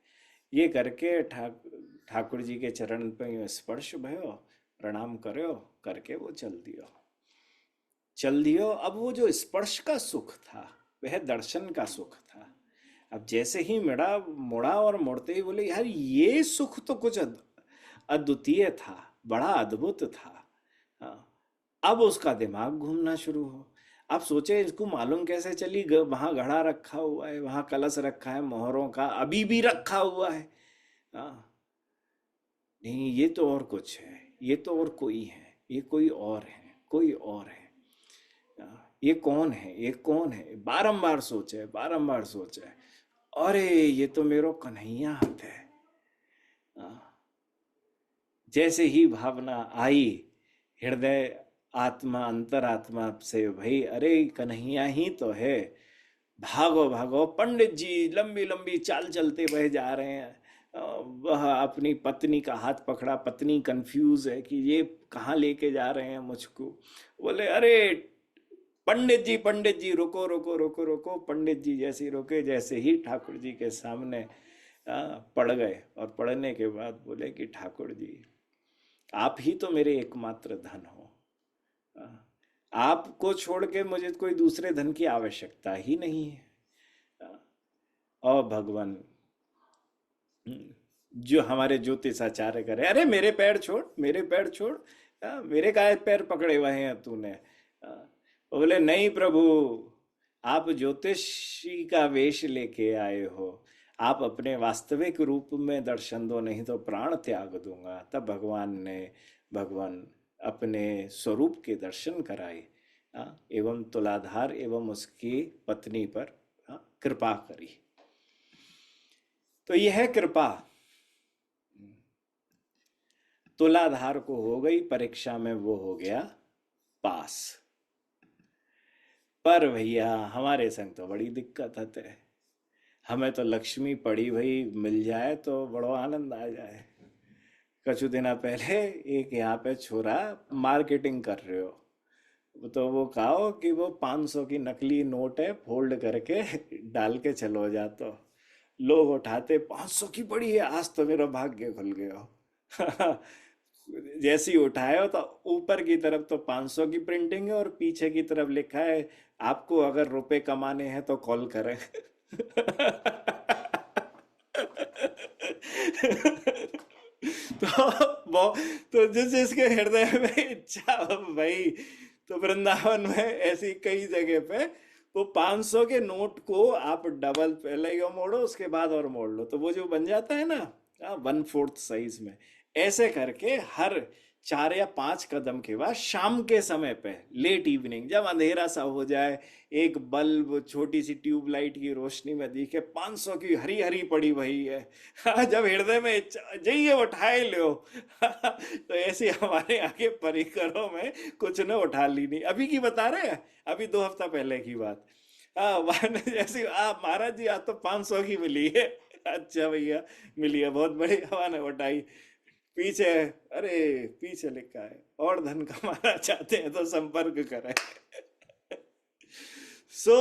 ये करके ठाकुर जी के चरण पे यूं स्पर्श भयो, प्रणाम करो, करके वो चल दियो। अब वो जो स्पर्श का सुख था वह दर्शन का सुख था। अब जैसे ही मुड़ा मुड़ा और मुड़ते ही बोले, यार ये सुख तो कुछ अद्वितीय था, बड़ा अद्भुत था। हाँ, अब उसका दिमाग घूमना शुरू हो। आप सोचे इसको मालूम कैसे चली, वहां घड़ा रखा हुआ है, वहां कलश रखा है मोहरों का, अभी भी रखा हुआ है। हाँ, नहीं ये तो और कुछ है, ये तो और कोई है, ये कोई और है, कोई और है। ये कौन है, ये कौन है, बारंबार सोचे, बारंबार सोचे। अरे ये तो मेरो कन्हैया हाथ है। हाँ, जैसे ही भावना आई हृदय आत्मा अंतरात्मा से, भाई अरे कन्हैया ही तो है। भागो भागो, पंडित जी लंबी लंबी चाल चलते हुए जा रहे हैं। वह अपनी पत्नी का हाथ पकड़ा, पत्नी कंफ्यूज है कि ये कहाँ लेके जा रहे हैं मुझको। बोले अरे पंडित जी, पंडित जी रुको रुको रुको रुको। पंडित जी जैसे ही रुके, जैसे ही ठाकुर जी के सामने पड़ गए, और पढ़ने के बाद बोले कि ठाकुर जी आप ही तो मेरे एकमात्र धन हो। आपको छोड़ के मुझे कोई दूसरे धन की आवश्यकता ही नहीं है। और भगवान जो हमारे ज्योतिषाचार्य करे, अरे मेरे पैर छोड़, मेरे पैर छोड़, मेरे काय पैर पकड़े हुए हैं तूने। वो बोले नहीं प्रभु, आप ज्योतिषी का वेश लेके आए हो, आप अपने वास्तविक रूप में दर्शन दो, नहीं तो प्राण त्याग दूंगा। तब भगवान अपने स्वरूप के दर्शन कराए, एवं तुलाधार एवं उसकी पत्नी पर कृपा करी। तो यह कृपा तुलाधार को हो गई, परीक्षा में वो हो गया पास। पर भैया हमारे संग तो बड़ी दिक्कत है। हमें तो लक्ष्मी पड़ी भाई मिल जाए तो बड़ो आनंद आ जाए। कुछ दिन पहले एक यहाँ पे छोरा मार्केटिंग कर रहे हो, तो वो कहो कि वो 500 की नकली नोट है, फोल्ड करके डाल के चलो जा, तो लोग उठाते 500 की पड़ी है, आज तो मेरा भाग्य खुल गया। जैसी उठाए हो तो ऊपर की तरफ तो 500 की प्रिंटिंग है, और पीछे की तरफ लिखा है आपको अगर रुपए कमाने हैं तो कॉल करें। तो वो, तो जिस जिसके हृदय में इच्छा हो भाई, तो वृंदावन में ऐसी कई जगह पे वो 500 के नोट को आप डबल पहले यो मोड़ो, उसके बाद और मोड़ लो, तो वो जो बन जाता है ना 1/4 साइज में, ऐसे करके हर 4 या 5 कदम के बाद शाम के समय पे, लेट इवनिंग जब अंधेरा सा हो जाए, एक बल्ब छोटी सी ट्यूबलाइट की रोशनी में दिखे 500 की हरी हरी पड़ी वही है। जब हृदय में जाइए उठाए लो। तो ऐसे हमारे आगे परिकरों में कुछ न उठा ली नहीं। अभी की बता रहे हैं, अभी 2 हफ्ता पहले की बात। जैसे महाराज जी आज तो 500 की मिली है। अच्छा भैया मिली है, बहुत बड़ी हवा ने उठाई। पीछे, अरे पीछे लिखा है और धन कमाना चाहते हैं तो संपर्क करें। सो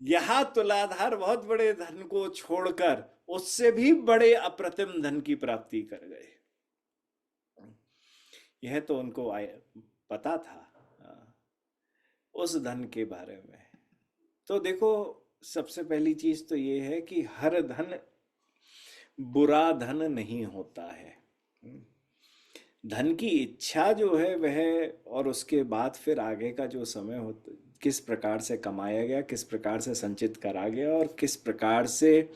यहां तुलाधार बहुत बड़े धन को छोड़कर उससे भी बड़े अप्रतिम धन की प्राप्ति कर गए। यह तो उनको पता था, उस धन के बारे में। तो देखो, सबसे पहली चीज तो ये है कि हर धन बुरा धन नहीं होता है। धन की इच्छा जो है वह, और उसके बाद फिर आगे का जो समय होता, किस प्रकार से कमाया गया, किस प्रकार से संचित करा गया और किस प्रकार से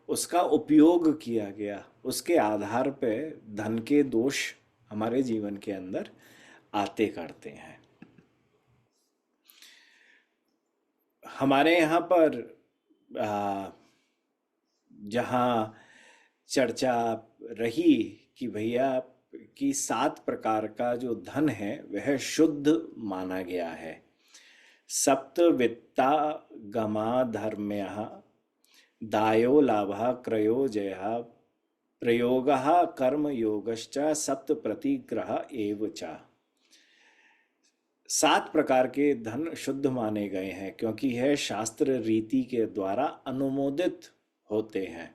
उसका उपयोग किया गया, उसके आधार पे धन के दोष हमारे जीवन के अंदर आते करते हैं। हमारे यहाँ पर आ, जहाँ चर्चा रही कि भैया कि 7 प्रकार का जो धन है वह शुद्ध माना गया है। सप्त वित्ता गमा धर्म्यः दायो लाभः क्रयो जयः प्रयोगः कर्म योगश्च सप्त प्रतिग्रह एव च। 7 प्रकार के धन शुद्ध माने गए हैं क्योंकि यह शास्त्र रीति के द्वारा अनुमोदित होते हैं।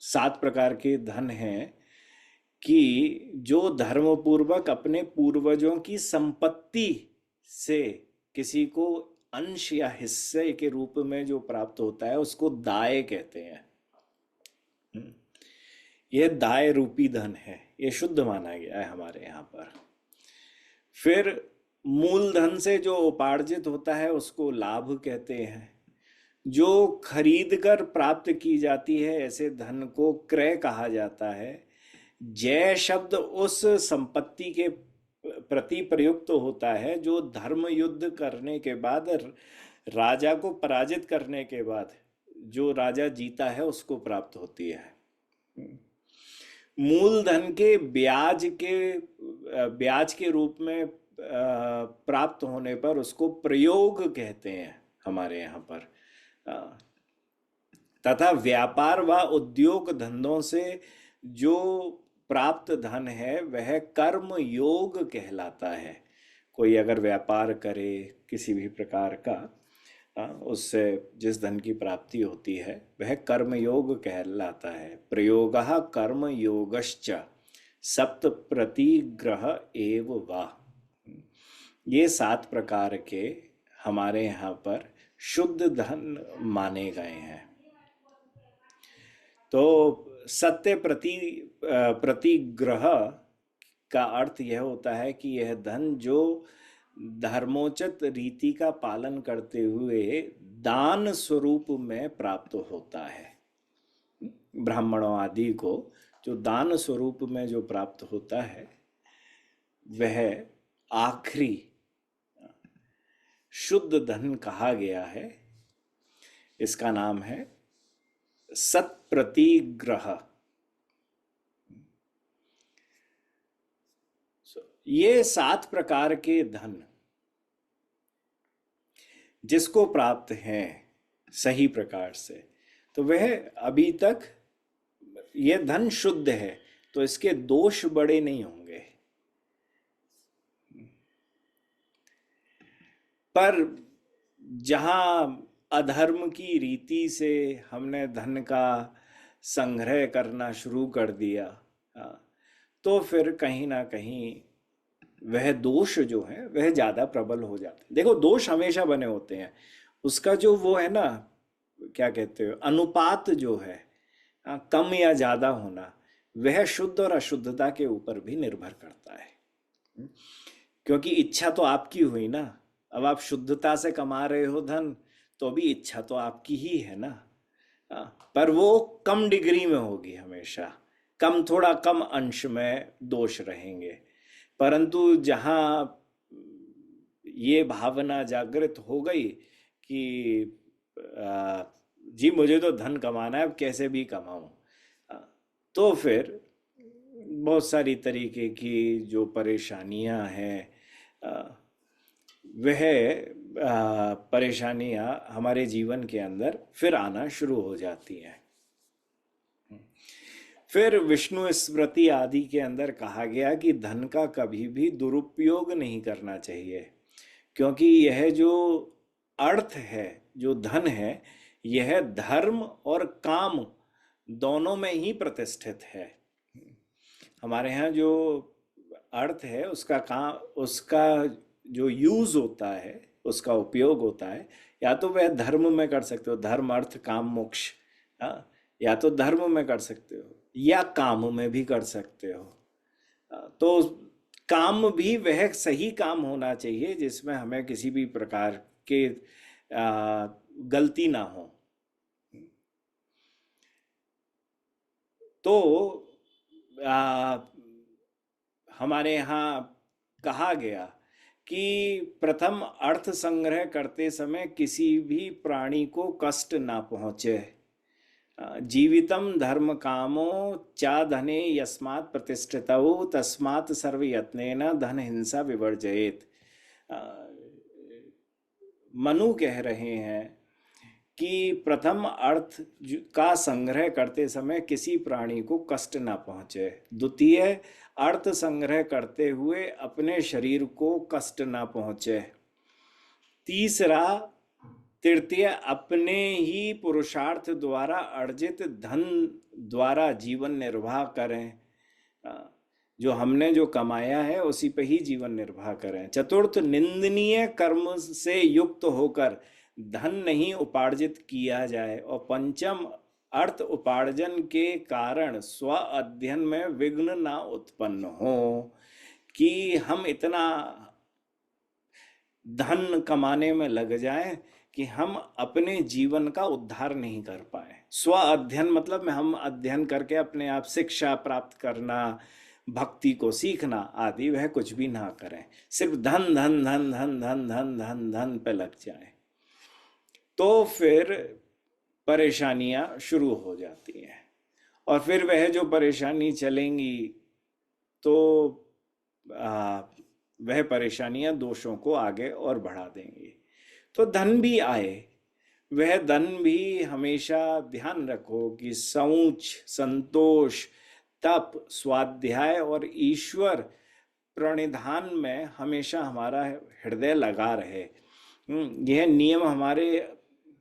7 प्रकार के धन हैं कि जो धर्मपूर्वक अपने पूर्वजों की संपत्ति से किसी को अंश या हिस्से के रूप में जो प्राप्त होता है उसको दाय कहते हैं। यह दाय रूपी धन है, यह शुद्ध माना गया है हमारे यहाँ पर। फिर मूलधन से जो उपार्जित होता है उसको लाभ कहते हैं। जो खरीद कर प्राप्त की जाती है ऐसे धन को क्रय कहा जाता है। जय शब्द उस संपत्ति के प्रति प्रयुक्त होता है जो धर्म युद्ध करने के बाद, राजा को पराजित करने के बाद जो राजा जीता है उसको प्राप्त होती है। मूलधन के ब्याज के रूप में प्राप्त होने पर उसको प्रयोग कहते हैं हमारे यहाँ पर। तथा व्यापार व उद्योग धंधों से जो प्राप्त धन है वह कर्म योग कहलाता है। कोई अगर व्यापार करे किसी भी प्रकार का, उससे जिस धन की प्राप्ति होती है वह कर्म योग कहलाता है। प्रयोगः कर्म योगश्च सप्त प्रतिग्रह एव वा। ये 7 प्रकार के हमारे यहाँ पर शुद्ध धन माने गए हैं। तो सत्य प्रतिग्रह का अर्थ यह होता है कि यह धन जो धर्मोचित रीति का पालन करते हुए दान स्वरूप में प्राप्त होता है। ब्राह्मणों आदि को जो दान स्वरूप में जो प्राप्त होता है वह आखिरी शुद्ध धन कहा गया है। इसका नाम है सत्प्रतिग्रह। ये 7 प्रकार के धन जिसको प्राप्त हैं सही प्रकार से, तो वह अभी तक यह धन शुद्ध है, तो इसके दोष बड़े नहीं होंगे। पर जहां अधर्म की रीति से हमने धन का संग्रह करना शुरू कर दिया, तो फिर कहीं ना कहीं वह दोष जो है वह ज्यादा प्रबल हो जाते हैं। देखो, दोष हमेशा बने होते हैं, उसका जो वो है ना, क्या कहते हो, अनुपात जो है, कम या ज्यादा होना, वह शुद्ध और अशुद्धता के ऊपर भी निर्भर करता है। क्योंकि इच्छा तो आपकी हुई ना। अब आप शुद्धता से कमा रहे हो धन, तो भी इच्छा तो आपकी ही है ना। पर वो कम डिग्री में होगी हमेशा, थोड़ा कम अंश में दोष रहेंगे। परंतु जहाँ ये भावना जागृत हो गई कि जी मुझे तो धन कमाना है, अब कैसे भी कमाऊं, तो फिर बहुत सारी तरीके की जो परेशानियां हैं वह परेशानियां हमारे जीवन के अंदर फिर आना शुरू हो जाती हैं। फिर विष्णु स्मृति आदि के अंदर कहा गया कि धन का कभी भी दुरुपयोग नहीं करना चाहिए, क्योंकि यह जो अर्थ है, जो धन है, यह धर्म और काम दोनों में ही प्रतिष्ठित है। हमारे यहाँ जो अर्थ है उसका जो यूज होता है, उसका उपयोग होता है, या तो वह धर्म में कर सकते हो, धर्म अर्थ काम मोक्ष। हाँ, या तो धर्म में कर सकते हो या काम में भी कर सकते हो। तो काम भी वह सही काम होना चाहिए जिसमें हमें किसी भी प्रकार के गलती ना हो। तो आ, हमारे यहाँ कहा गया कि प्रथम अर्थ संग्रह करते समय किसी भी प्राणी को कष्ट ना पहुंचे। जीवितम धर्म कामो चा धने यस्मात् प्रतिष्ठितौ तस्मात् सर्वयत्नेन धन हिंसा विवर्जयेत। अ, मनु कह रहे हैं कि प्रथम अर्थ का संग्रह करते समय किसी प्राणी को कष्ट ना पहुंचे। द्वितीय, अर्थ संग्रह करते हुए अपने शरीर को कष्ट ना पहुंचे। तीसरा, तृतीय, अपने ही पुरुषार्थ द्वारा अर्जित धन द्वारा जीवन निर्वाह करें। जो हमने जो कमाया है उसी पे ही जीवन निर्वाह करें। चतुर्थ, निंदनीय कर्म से युक्त होकर धन नहीं उपार्जित किया जाए। और पंचम, अर्थ उपार्जन के कारण स्व अध्ययन में विघ्न ना उत्पन्न हो, कि हम इतना धन कमाने में लग जाएं कि हम अपने जीवन का उद्धार नहीं कर पाए। स्व अध्ययन मतलब में हम अध्ययन करके अपने आप शिक्षा प्राप्त करना, भक्ति को सीखना आदि, वह कुछ भी ना करें, सिर्फ धन धन धन धन धन धन धन धन पे लग जाए, तो फिर परेशानियां शुरू हो जाती हैं। और फिर वह जो परेशानी चलेंगी तो वह परेशानियां दोषों को आगे और बढ़ा देंगी। तो धन भी आए, वह धन भी हमेशा ध्यान रखो कि शौच, संतोष, तप, स्वाध्याय और ईश्वर प्रणिधान में हमेशा हमारा हृदय लगा रहे। यह नियम हमारे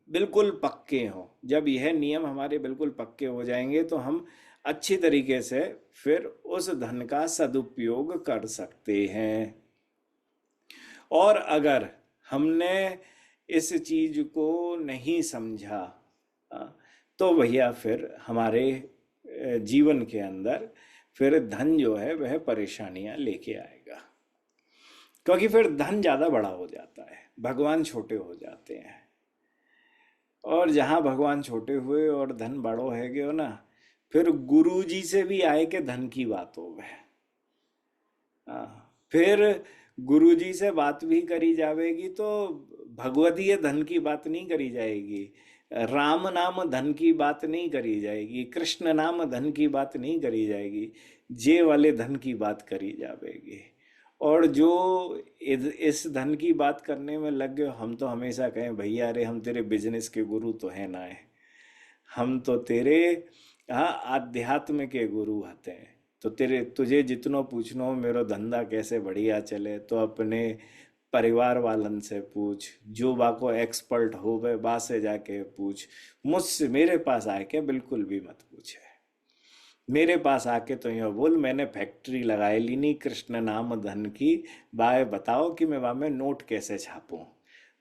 बिल्कुल पक्के हों। जब यह नियम हमारे बिल्कुल पक्के हो जाएंगे तो हम अच्छी तरीके से फिर उस धन का सदुपयोग कर सकते हैं। और अगर हमने इस चीज को नहीं समझा तो भैया फिर हमारे जीवन के अंदर फिर धन जो है वह परेशानियां लेके आएगा, क्योंकि फिर धन ज्यादा बड़ा हो जाता है, भगवान छोटे हो जाते हैं। और जहां भगवान छोटे हुए और धन बड़ो है गयो ना, फिर गुरु जी से भी आए के धन की बात हो गए। फिर गुरु जी से बात भी करी जाएगी तो भगवतीय धन की बात नहीं करी जाएगी, राम नाम धन की बात नहीं करी जाएगी, कृष्ण नाम धन की बात नहीं करी जाएगी, जे वाले धन की बात करी जाएगी। और जो इस धन की बात करने में लग गए, हम तो हमेशा कहें भैया अरे हम तेरे बिजनेस के गुरु तो है ना है, हम तो तेरे आध्यात्म के गुरु आते हैं। तो तुझे जितनो पूछनो मेरो धंधा कैसे बढ़िया चले, तो अपने परिवार वालन से पूछ, जो बाको एक्सपर्ट हो गए बा से जाके पूछ, मुझसे मेरे पास आके बिल्कुल भी मत पूछे। मेरे पास आके तो यह बोल मैंने फैक्ट्री लगाई ली नहीं कृष्ण नाम धन की, बाय बताओ कि मैं वहाँ में नोट कैसे छापूं।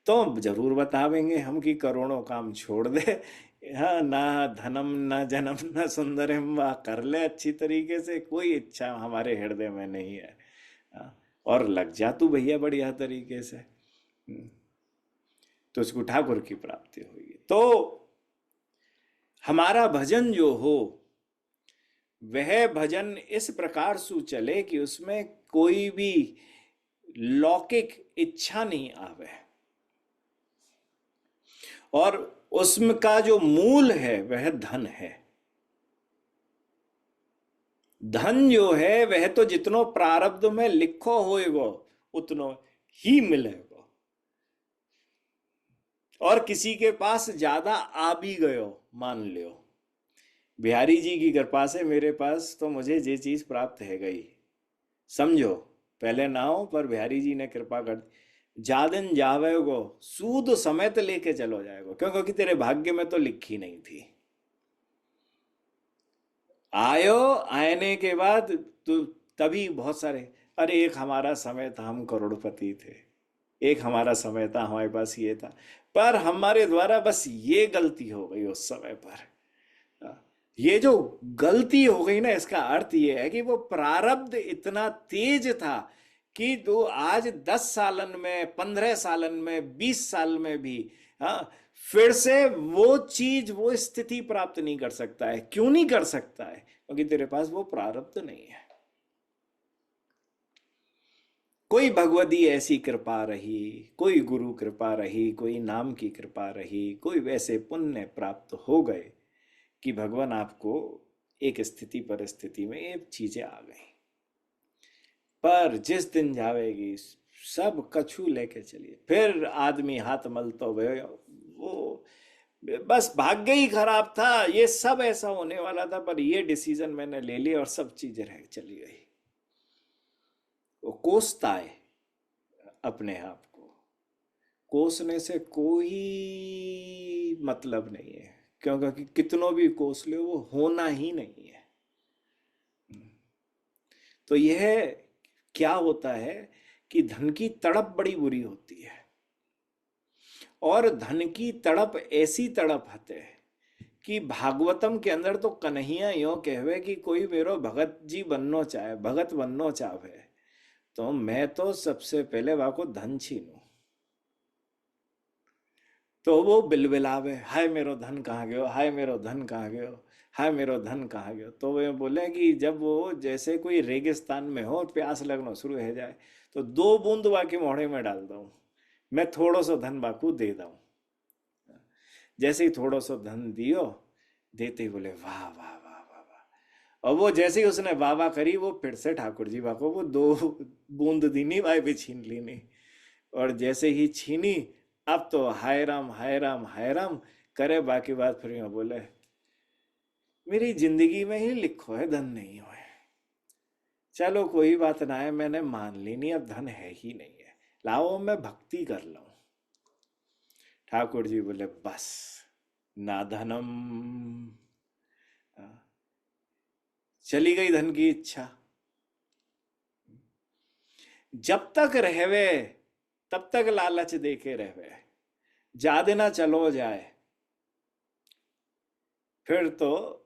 तो जरूर बतावेंगे हम कि करोड़ों काम छोड़ दे, हाँ ना धनम ना जन्म ना सुंदरम, वाह कर ले अच्छी तरीके से, कोई इच्छा हमारे हृदय में नहीं है। और लग जा तू भैया बढ़िया तरीके से, तो उसको ठाकुर की प्राप्ति होगी। तो हमारा भजन जो हो वह भजन इस प्रकार से चले कि उसमें कोई भी लौकिक इच्छा नहीं आवे, और उसमें का जो मूल है वह धन है। धन जो है वह तो जितनो प्रारब्ध में लिखो होएगो उतनो ही मिलेगो, और किसी के पास ज्यादा आ भी गयो, मान लियो बिहारी जी की कृपा से मेरे पास तो मुझे ये चीज प्राप्त है गई, समझो पहले ना हो पर बिहारी जी ने कृपा कर दी, जादन जावेगो सूद समेत लेके चलो जाएगो, क्यों? क्योंकि तेरे भाग्य में तो लिखी नहीं थी। आयो, आने के बाद तो तभी बहुत सारे, अरे एक हमारा समय था हम करोड़पति थे, एक हमारा समय था, हमारे पास ये था, पर हमारे द्वारा बस ये गलती हो गई उस समय पर। ये जो गलती हो गई ना, इसका अर्थ ये है कि वो प्रारब्ध इतना तेज था कि तो आज 10 सालन में, 15 सालन में, 20 साल में भी, हाँ, फिर से वो चीज, वो स्थिति प्राप्त नहीं कर सकता है। क्यों नहीं कर सकता है? क्योंकि तेरे पास वो प्रारब्ध नहीं है। कोई भगवती ऐसी कृपा रही, कोई गुरु कृपा रही, कोई नाम की कृपा रही, कोई वैसे पुण्य प्राप्त हो गए कि भगवान आपको एक स्थिति परिस्थिति में ये चीजें आ गई। पर जिस दिन जावेगी सब कछू लेके चलिए, फिर आदमी हाथ मलता वो बस भाग्य ही खराब था, ये सब ऐसा होने वाला था, पर ये डिसीजन मैंने ले लिया और सब चीजें रह चली गई। वो कोसता है अपने आप को, कोसने से कोई मतलब नहीं है, क्योंकि कितनों भी कोस लो वो होना ही नहीं है। तो यह क्या होता है कि धन की तड़प बड़ी बुरी होती है, और धन की तड़प ऐसी तड़प है कि भागवतम के अंदर तो कन्हैया यो कहवे कि कोई मेरो भगत जी बननो चाहे, भगत बननो चाहे, तो मैं तो सबसे पहले वहां को धन छीनू। तो वो बिलबिलावे, हाय मेरो धन कहाँ गयो, हाय मेरो धन कहाँ गयो, हाय मेरो धन कहाँ गयो। तो वे बोले कि जब वो जैसे कोई रेगिस्तान में हो, प्यास लगना शुरू हो जाए, तो 2 बूंद बाकी मोहड़े में डाल दूँ, मैं थोड़ो सो धन बाकू दे दूँ। जैसे ही थोड़ो सो धन दियो, देते ही बोले वाह वाह वाह वाह वाह। और वो जैसे ही उसने वाह वाह करी, वो फिर से ठाकुर जी बाको वो 2 बूंद दीनी, वाई भी छीन लीनी। और जैसे ही छीनी, अब तो हाय राम हाय राम हाय राम करे, बाकी बात फिर यूं बोले, मेरी जिंदगी में ही लिखो है धन नहीं हो है, चलो कोई बात ना है, मैंने मान ली नहीं, अब धन है ही नहीं है, लाओ मैं भक्ति कर लूं। ठाकुर जी बोले बस, ना धनम, चली गई धन की इच्छा। जब तक रहवे तब तक लालच देके रहवे, ज्यादा ना चलो जाए, फिर तो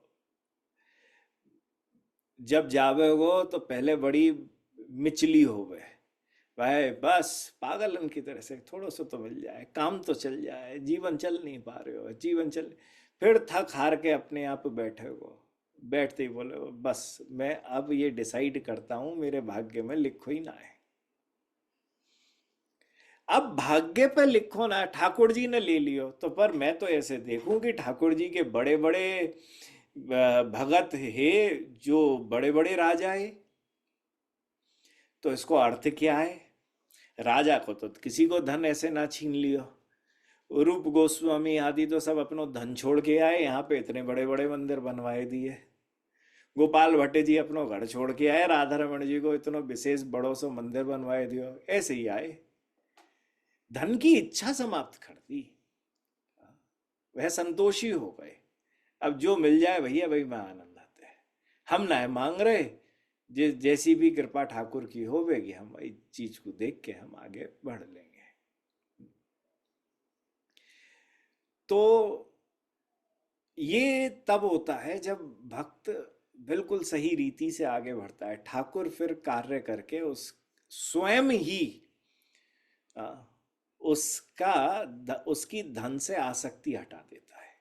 जब जावेगो तो पहले बड़ी मिचली होवे, भाई बस पागलन की तरह से थोड़ा सा तो मिल जाए, काम तो चल जाए, जीवन चल नहीं पा रहे हो, जीवन चल, फिर थक हार के अपने आप बैठे हो, बैठते ही बोले बस मैं अब ये डिसाइड करता हूं, मेरे भाग्य में लिखो ही ना है। अब भाग्य पे लिखो ना, ठाकुर जी ने ले लियो तो, पर मैं तो ऐसे देखूं कि ठाकुर जी के बड़े बड़े भगत है, जो बड़े बड़े राजा है, तो इसको अर्थ क्या है? राजा को तो किसी को धन ऐसे ना छीन लियो, रूप गोस्वामी आदि तो सब अपनो धन छोड़ के आए, यहाँ पे इतने बड़े बड़े मंदिर बनवाए दिए। गोपाल भट्ट जी अपनो घर छोड़ के आए, राधा रमण जी को इतना विशेष बड़ो सो मंदिर बनवाए दियो, ऐसे ही आए, धन की इच्छा समाप्त कर दी, वह संतोषी हो गए। अब जो मिल जाए भैया भाई में आनंद आते हैं, हम ना मांग रहे, जैसी भी कृपा ठाकुर की होवेगी, हम इस चीज को देख के हम आगे बढ़ लेंगे। तो ये तब होता है जब भक्त बिल्कुल सही रीति से आगे बढ़ता है, ठाकुर फिर कार्य करके उस स्वयं ही आ, उसकी धन से आसक्ति हटा देता है।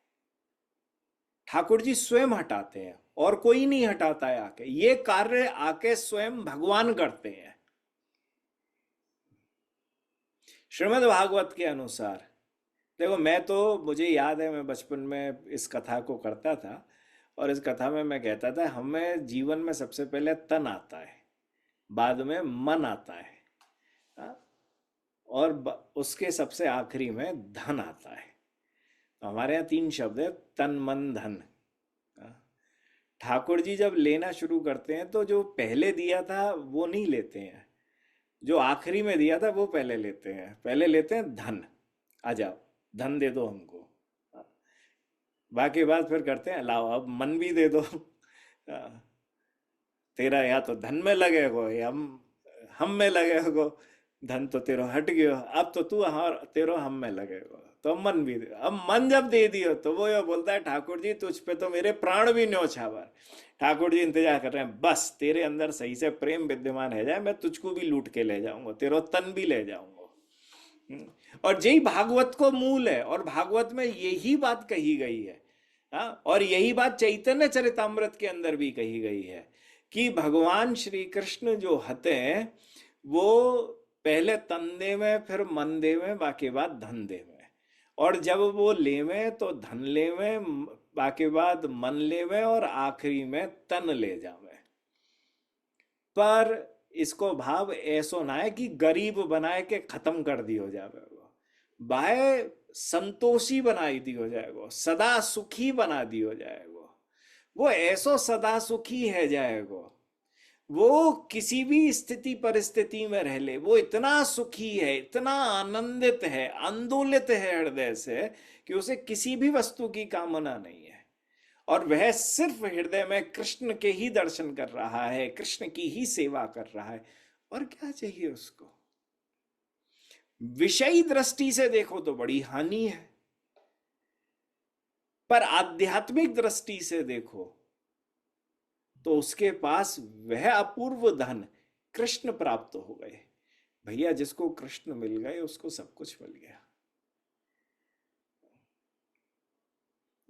ठाकुर जी स्वयं हटाते हैं, और कोई नहीं हटाता है आके, ये कार्य आके स्वयं भगवान करते हैं। श्रीमद् भागवत के अनुसार देखो, मैं तो, मुझे याद है मैं बचपन में इस कथा को करता था, और इस कथा में मैं कहता था हमें जीवन में सबसे पहले तन आता है, बाद में मन आता है, हाँ? और उसके सबसे आखिरी में धन आता है। तो हमारे यहाँ 3 शब्द है, तन मन धन। हाँ? ठाकुर जी जब लेना शुरू करते हैं तो जो पहले दिया था वो नहीं लेते हैं, जो आखिरी में दिया था वो पहले लेते हैं। पहले लेते हैं धन, आ जाओ धन दे दो हमको, बाकी बात फिर करते हैं, लाओ अब मन भी दे दो। तेरा या तो धन में लगेगो या हम में लगेगो, धन तो तेरो हट गयो, अब तो तू तेरो हम में लगेगा। तो मन भी दे, अब मन जब दे दियो तो वो ये बोलता है ठाकुर जी तुझ पे तो मेरे प्राण भी न्यो छावर। ठाकुर जी इंतजार कर रहे हैं, बस तेरे अंदर सही से प्रेम विद्यमान है जाए, मैं तुझको भी लूट के ले जाऊंगा, तेरो तन भी ले जाऊंगा। हम्म। और यही भागवत को मूल है, और भागवत में यही बात कही गई है। हाँ, और यही बात चैतन्य चरितामृत के अंदर भी कही गई है कि भगवान श्री कृष्ण जो हते हैं वो पहले तन देवे, फिर मन देवे, बाकी बाद धन देवे। और जब वो लेवे तो धन लेवे, बाकी बाद मन लेवे, और आखिरी में तन ले जावे। पर इसको भाव ऐसो ना है कि गरीब बनाए के खत्म कर दियो जावे, बाहे संतोषी बनाई दियो जाएगो, सदा सुखी बना दियो जाएगो। वो ऐसो सदा सुखी है जाएगो, वो किसी भी स्थिति परिस्थिति में रह ले, वो इतना सुखी है, इतना आनंदित है, आंदोलित है हृदय से कि उसे किसी भी वस्तु की कामना नहीं है। और वह सिर्फ हृदय में कृष्ण के ही दर्शन कर रहा है, कृष्ण की ही सेवा कर रहा है। और क्या चाहिए उसको? विषयी दृष्टि से देखो तो बड़ी हानि है, पर आध्यात्मिक दृष्टि से देखो तो उसके पास वह अपूर्व धन कृष्ण प्राप्त हो गए। भैया जिसको कृष्ण मिल गए उसको सब कुछ मिल गया।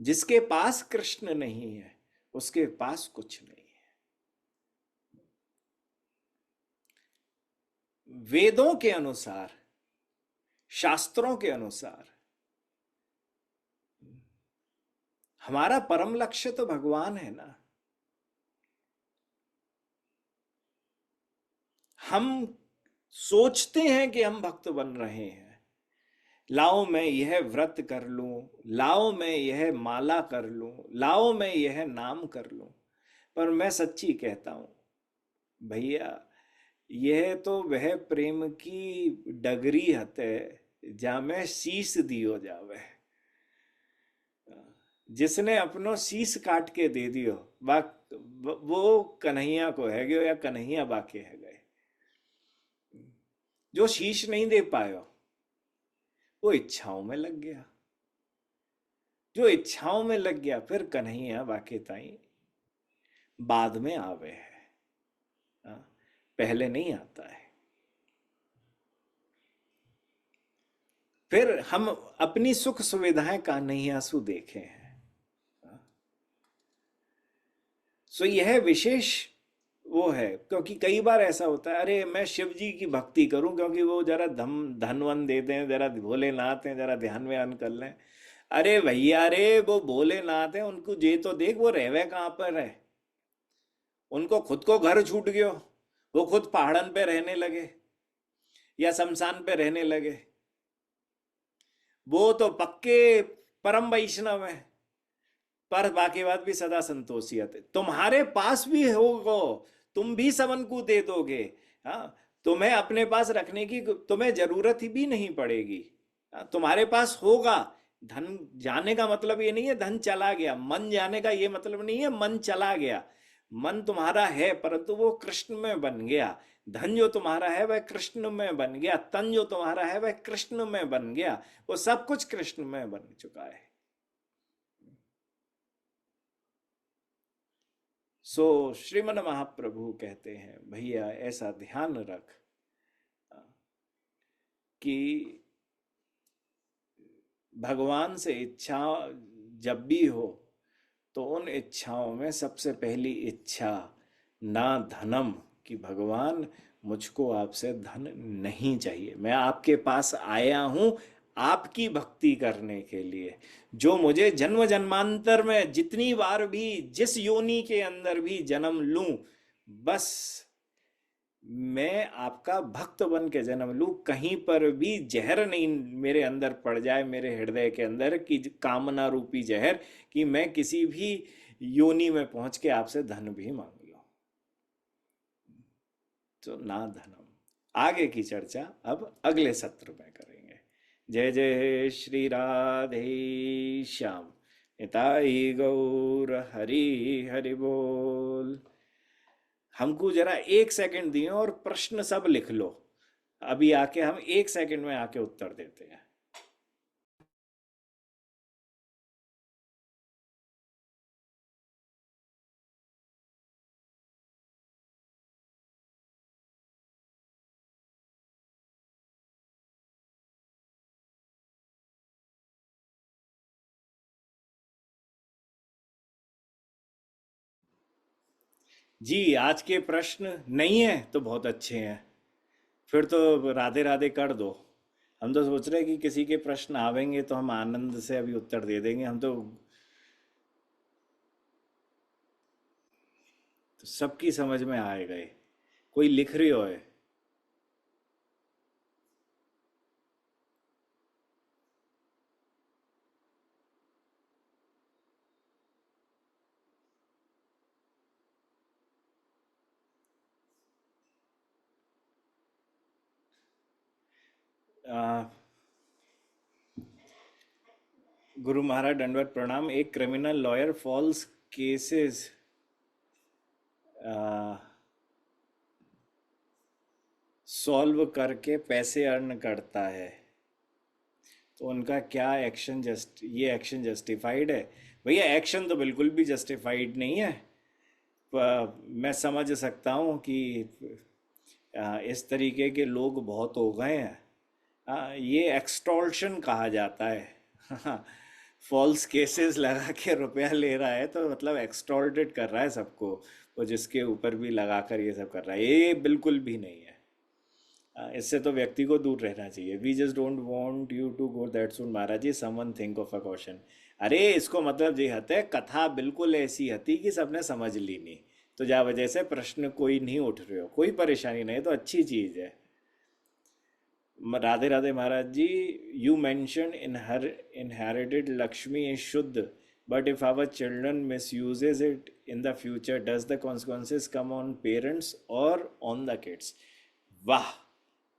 जिसके पास कृष्ण नहीं है उसके पास कुछ नहीं है। वेदों के अनुसार, शास्त्रों के अनुसार हमारा परम लक्ष्य तो भगवान है ना। हम सोचते हैं कि हम भक्त बन रहे हैं, लाओ मैं यह व्रत कर लूं, लाओ मैं यह माला कर लूं, लाओ मैं यह नाम कर लूं। पर मैं सच्ची कहता हूं भैया, यह तो वह प्रेम की डगरी हते जा में शीश दियो जावे। जिसने अपनो शीश काट के दे दियो वो कन्हैया को है गयो, या कन्हैया बाके है गए। जो शीश नहीं दे पायो वो इच्छाओं में लग गया, जो इच्छाओं में लग गया फिर कन्हैया बाके ताई बाद में आवे है। हाँ, पहले नहीं आता है। फिर हम अपनी सुख सुविधाएं कन्हैयासु देखे हैं। सो यह विशेष वो है, क्योंकि कई बार ऐसा होता है अरे मैं शिव जी की भक्ति करूं क्योंकि वो जरा धन वन देते हैं, जरा भोलेनाथ हैं, जरा ध्यान व्यान कर लें। अरे भैया रे वो भोलेनाथ है, उनको जे तो देख वो रहवे कहाँ पर है। उनको खुद को घर छूट गयो, वो खुद पहाड़न पे रहने लगे या शमशान पे रहने लगे। वो तो पक्के परम वैष्णव है, पर बाकी बात भी सदा संतोषियत है। तुम्हारे पास भी होगा, तुम भी सबन को दे दोगे। हाँ, तुम्हें अपने पास रखने की तुम्हें जरूरत ही भी नहीं पड़ेगी। हाँ, तुम्हारे पास होगा। धन जाने का मतलब ये नहीं है धन चला गया, मन जाने का ये मतलब नहीं है मन चला गया। मन तुम्हारा है परंतु वो कृष्ण में बन गया। धन जो तुम्हारा है वह कृष्ण में बन गया, तन जो तुम्हारा है वह कृष्ण में बन गया, वो सब कुछ कृष्ण में बन चुका है। सो श्रीमन महाप्रभु कहते हैं भैया ऐसा ध्यान रख कि भगवान से इच्छा जब भी हो तो उन इच्छाओं में सबसे पहली इच्छा ना धनम, कि भगवान मुझको आपसे धन नहीं चाहिए, मैं आपके पास आया हूं आपकी भक्ति करने के लिए। जो मुझे जन्म जन्मांतर में जितनी बार भी जिस योनि के अंदर भी जन्म लूं, बस मैं आपका भक्त बन के जन्म लूं, कहीं पर भी जहर नहीं मेरे अंदर पड़ जाए, मेरे हृदय के अंदर की कामना रूपी जहर, कि मैं किसी भी योनि में पहुंच के आपसे धन भी मांग लूं। तो ना धनम। आगे की चर्चा अब अगले सत्र में करेंगे। जय जय श्री राधे श्याम। निताई गौर हरि हरि बोल। हमको जरा 1 सेकंड दिए और प्रश्न सब लिख लो। अभी आके हम 1 सेकंड में आके उत्तर देते हैं। जी, आज के प्रश्न नहीं है तो बहुत अच्छे हैं। फिर तो राधे राधे कर दो। हम तो सोच रहे हैं कि किसी के प्रश्न आवेंगे तो हम आनंद से अभी उत्तर दे देंगे। हम तो सबकी समझ में आए गए। कोई लिख रही हो है। आ, गुरु महाराज दंडवत प्रणाम। एक criminal lawyer false cases solve करके पैसे अर्न करता है, तो उनका क्या एक्शन ये एक्शन जस्टिफाइड है? भैया, एक्शन तो बिल्कुल भी जस्टिफाइड नहीं है। मैं समझ सकता हूँ कि इस तरीके के लोग बहुत हो गए हैं। ये एक्सटॉर्शन कहा जाता है। फॉल्स केसेस लगा के रुपया ले रहा है तो मतलब एक्सटॉर्टेड कर रहा है सबको। वो जिसके ऊपर भी लगा कर ये सब कर रहा है, ये बिल्कुल भी नहीं है। इससे तो व्यक्ति को दूर रहना चाहिए। We just don't want you to go that soon Maharaj ji, someone think of a question. अरे इसको मतलब ये हते कथा बिल्कुल ऐसी हती कि सबने समझ ली नहीं, तो जा वजह से प्रश्न कोई नहीं उठ रहे हो, कोई परेशानी नहीं, तो अच्छी चीज़ है। Radhe Radhe Maharaj ji. You mention in her inherited Lakshmi is शुद्ध, but if our children misuses it in the future does the consequences come on parents और ऑन द किड्स? वाह,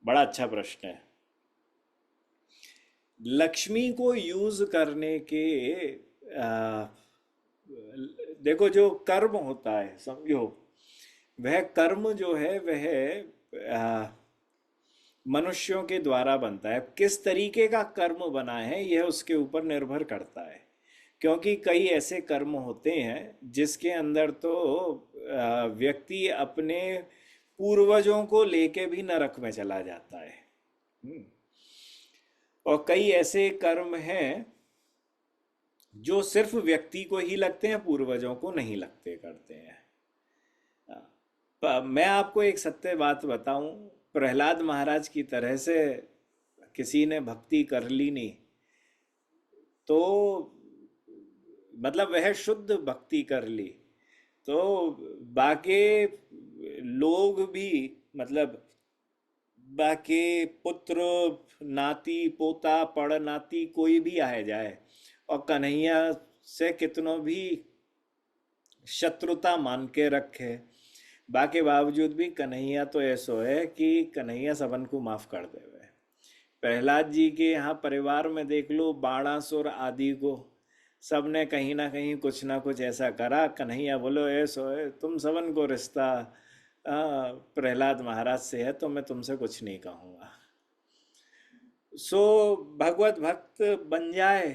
बड़ा अच्छा प्रश्न है। लक्ष्मी को यूज करने के आ, देखो, जो कर्म होता है समझो, वह कर्म जो है वह आ, मनुष्यों के द्वारा बनता है। किस तरीके का कर्म बना है यह उसके ऊपर निर्भर करता है। क्योंकि कई ऐसे कर्म होते हैं जिसके अंदर तो व्यक्ति अपने पूर्वजों को लेके भी नरक में चला जाता है। हम्म। और कई ऐसे कर्म हैं जो सिर्फ व्यक्ति को ही लगते हैं, पूर्वजों को नहीं लगते करते हैं। मैं आपको एक सत्य बात बताऊं, प्रहलाद महाराज की तरह से किसी ने भक्ति कर ली नहीं तो मतलब वह शुद्ध भक्ति कर ली तो बाकी लोग भी, मतलब बाकी पुत्र नाती पोता पड़ नाती कोई भी आ जाए और कन्हैया से कितनों भी शत्रुता मान के रखे, बाके बावजूद भी कन्हैया तो ऐसो है कि कन्हैया सबन को माफ कर देवे। प्रहलाद जी के यहाँ परिवार में देख लो, बाणासुर आदि को सबने कहीं ना कहीं कुछ ना कुछ ऐसा करा। कन्हैया बोलो ऐसो है, तुम सबन को रिश्ता प्रहलाद महाराज से है तो मैं तुमसे कुछ नहीं कहूँगा। सो भगवत भक्त बन जाए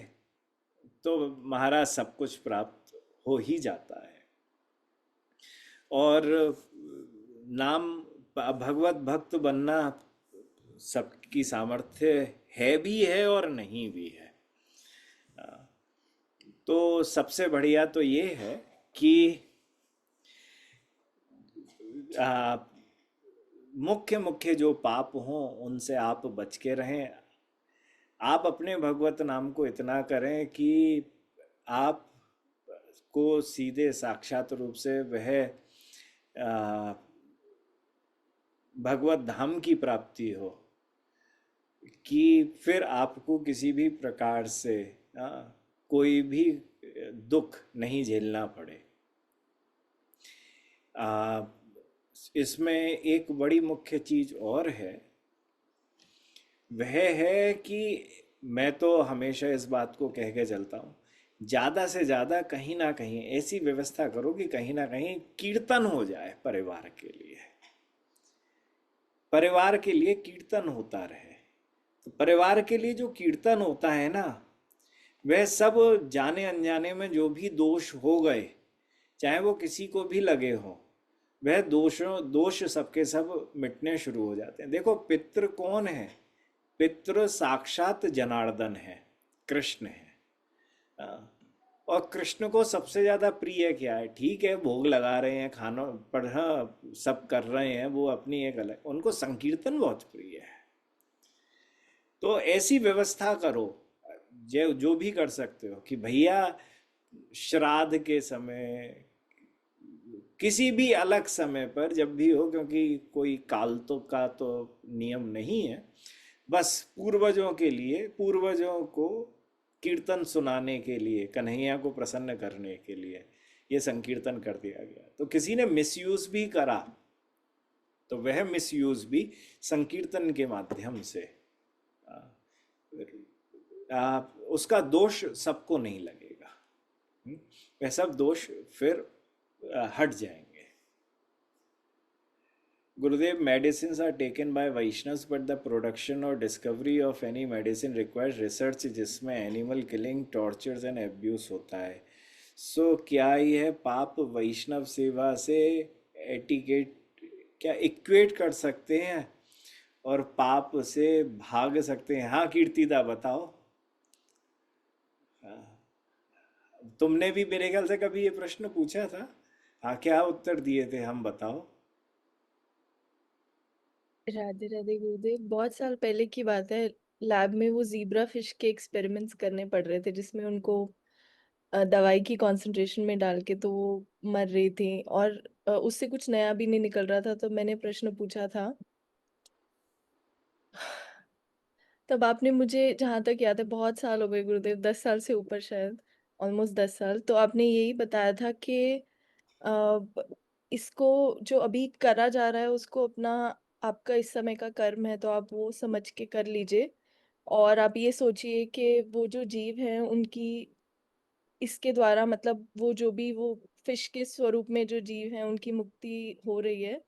तो महाराज सब कुछ प्राप्त हो ही जाता है। और नाम भगवत भक्त बनना सबकी सामर्थ्य है भी है और नहीं भी है। तो सबसे बढ़िया तो ये है कि आ, मुख्य मुख्य जो पाप हों उनसे आप बच के रहें। आप अपने भगवत नाम को इतना करें कि आप को सीधे साक्षात रूप से वह आ, भगवत धाम की प्राप्ति हो, कि फिर आपको किसी भी प्रकार से आ, कोई भी दुख नहीं झेलना पड़े। आ, इसमें एक बड़ी मुख्य चीज और है, वह है कि मैं तो हमेशा इस बात को कह के चलता हूँ, ज़्यादा से ज़्यादा कहीं ना कहीं ऐसी व्यवस्था करो कि कहीं ना कहीं कीर्तन हो जाए परिवार के लिए। परिवार के लिए कीर्तन होता रहे। तो परिवार के लिए जो कीर्तन होता है ना, वह सब जाने अनजाने में जो भी दोष हो गए, चाहे वो किसी को भी लगे हो, वह दोष सबके सब मिटने शुरू हो जाते हैं। देखो, पितृ कौन है? पितृ साक्षात जनार्दन है, कृष्ण है। हाँ, और कृष्ण को सबसे ज्यादा प्रिय क्या है? ठीक है, भोग लगा रहे हैं, खाना पढ़, हाँ, सब कर रहे हैं, वो अपनी एक अलग, उनको संकीर्तन बहुत प्रिय है। तो ऐसी व्यवस्था करो, जो जो भी कर सकते हो, कि भैया श्राद्ध के समय, किसी भी अलग समय पर जब भी हो, क्योंकि कोई काल तो का तो नियम नहीं है, बस पूर्वजों के लिए, पूर्वजों को कीर्तन सुनाने के लिए, कन्हैया को प्रसन्न करने के लिए ये संकीर्तन कर दिया गया। तो किसी ने मिसयूज भी करा, तो वह मिसयूज भी संकीर्तन के माध्यम से उसका दोष सबको नहीं लगेगा। वह सब दोष फिर हट जाएंगे। Gurudev, medicines are taken by Vaishnavas, but the production or discovery of any medicine requires research जिसमें animal killing, tortures and abuse होता है। सो क्या यह पाप वैष्णव सेवा से एटिकेट क्या इक्वेट कर सकते हैं और पाप से भाग सकते हैं? हाँ कीर्तिदा, बताओ। तुमने भी मेरे ख्याल से कभी ये प्रश्न पूछा था। हाँ, क्या उत्तर दिए थे हम, बताओ। राधे राधे गुरुदेव, बहुत साल पहले की बात है। लैब में वो जीब्रा फिश के एक्सपेरिमेंट्स करने पड़ रहे थे, जिसमें उनको दवाई की कंसंट्रेशन में डाल के तो वो मर रही थी, और उससे कुछ नया भी नहीं निकल रहा था। तो मैंने प्रश्न पूछा था, तब आपने मुझे, जहाँ तक याद है, बहुत साल हो गए गुरुदेव, 10 साल से ऊपर शायद, ऑलमोस्ट 10 साल, तो आपने यही बताया था कि इसको जो अभी करा जा रहा है उसको अपना, आपका इस समय का कर्म है, तो आप वो समझ के कर लीजिए। और आप ये सोचिए कि वो जो जीव हैं उनकी, इसके द्वारा मतलब वो जो भी वो फिश के स्वरूप में जो जीव हैं उनकी मुक्ति हो रही है।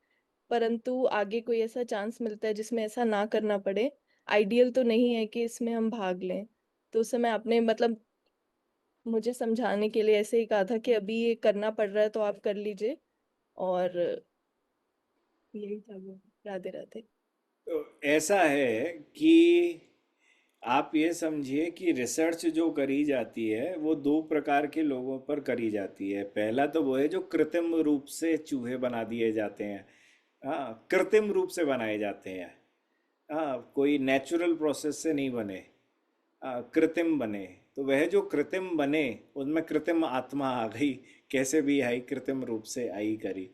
परंतु आगे कोई ऐसा चांस मिलता है जिसमें ऐसा ना करना पड़े। आइडियल तो नहीं है कि इसमें हम भाग लें। तो उस समय आपने मतलब मुझे समझाने के लिए ऐसे ही कहा था कि अभी ये करना पड़ रहा है तो आप कर लीजिए। और यही था वो। राधे राधे। तो ऐसा है कि आप ये समझिए कि रिसर्च जो करी जाती है वो दो प्रकार के लोगों पर करी जाती है। पहला तो वो है जो कृत्रिम रूप से चूहे बना दिए जाते हैं। हाँ, कृत्रिम रूप से बनाए जाते हैं। हाँ, कोई नेचुरल प्रोसेस से नहीं बने, कृत्रिम बने। तो वह जो कृत्रिम बने, उनमें कृत्रिम आत्मा आ गई, कैसे भी आई, कृत्रिम रूप से आई करी।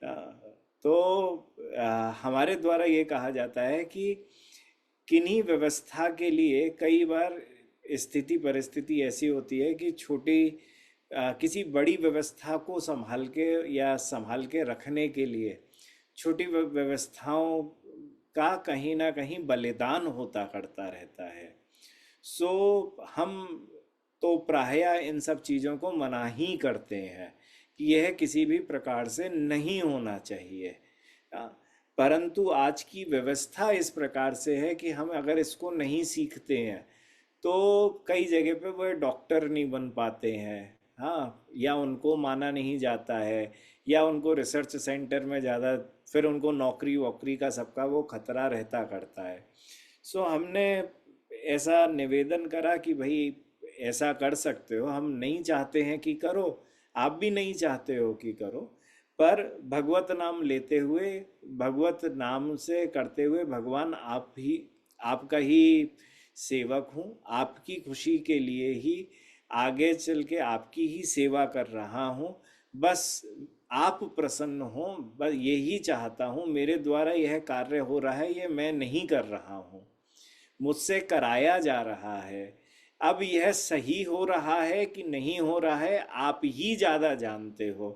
आ, तो हमारे द्वारा ये कहा जाता है कि किन्हीं व्यवस्था के लिए कई बार स्थिति परिस्थिति ऐसी होती है कि छोटी किसी बड़ी व्यवस्था को संभाल के या संभाल के रखने के लिए छोटी व्यवस्थाओं का कहीं ना कहीं बलिदान होता करता रहता है। सो हम तो प्रायः इन सब चीज़ों को मना ही करते हैं कि यह किसी भी प्रकार से नहीं होना चाहिए। आ, परंतु आज की व्यवस्था इस प्रकार से है कि हम अगर इसको नहीं सीखते हैं तो कई जगह पे वह डॉक्टर नहीं बन पाते हैं। हाँ, या उनको माना नहीं जाता है, या उनको रिसर्च सेंटर में ज़्यादा, फिर उनको नौकरी वोकरी का सबका वो खतरा रहता करता है। सो हमने ऐसा निवेदन करा कि भाई ऐसा कर सकते हो, हम नहीं चाहते हैं कि करो, आप भी नहीं चाहते हो कि करो, पर भगवत नाम लेते हुए, भगवत नाम से करते हुए, भगवान आप ही, आपका ही सेवक हूँ, आपकी खुशी के लिए ही आगे चल के आपकी ही सेवा कर रहा हूँ। बस आप प्रसन्न हो, बस यही चाहता हूँ। मेरे द्वारा यह कार्य हो रहा है, ये मैं नहीं कर रहा हूँ, मुझसे कराया जा रहा है। अब यह सही हो रहा है कि नहीं हो रहा है, आप ही ज़्यादा जानते हो।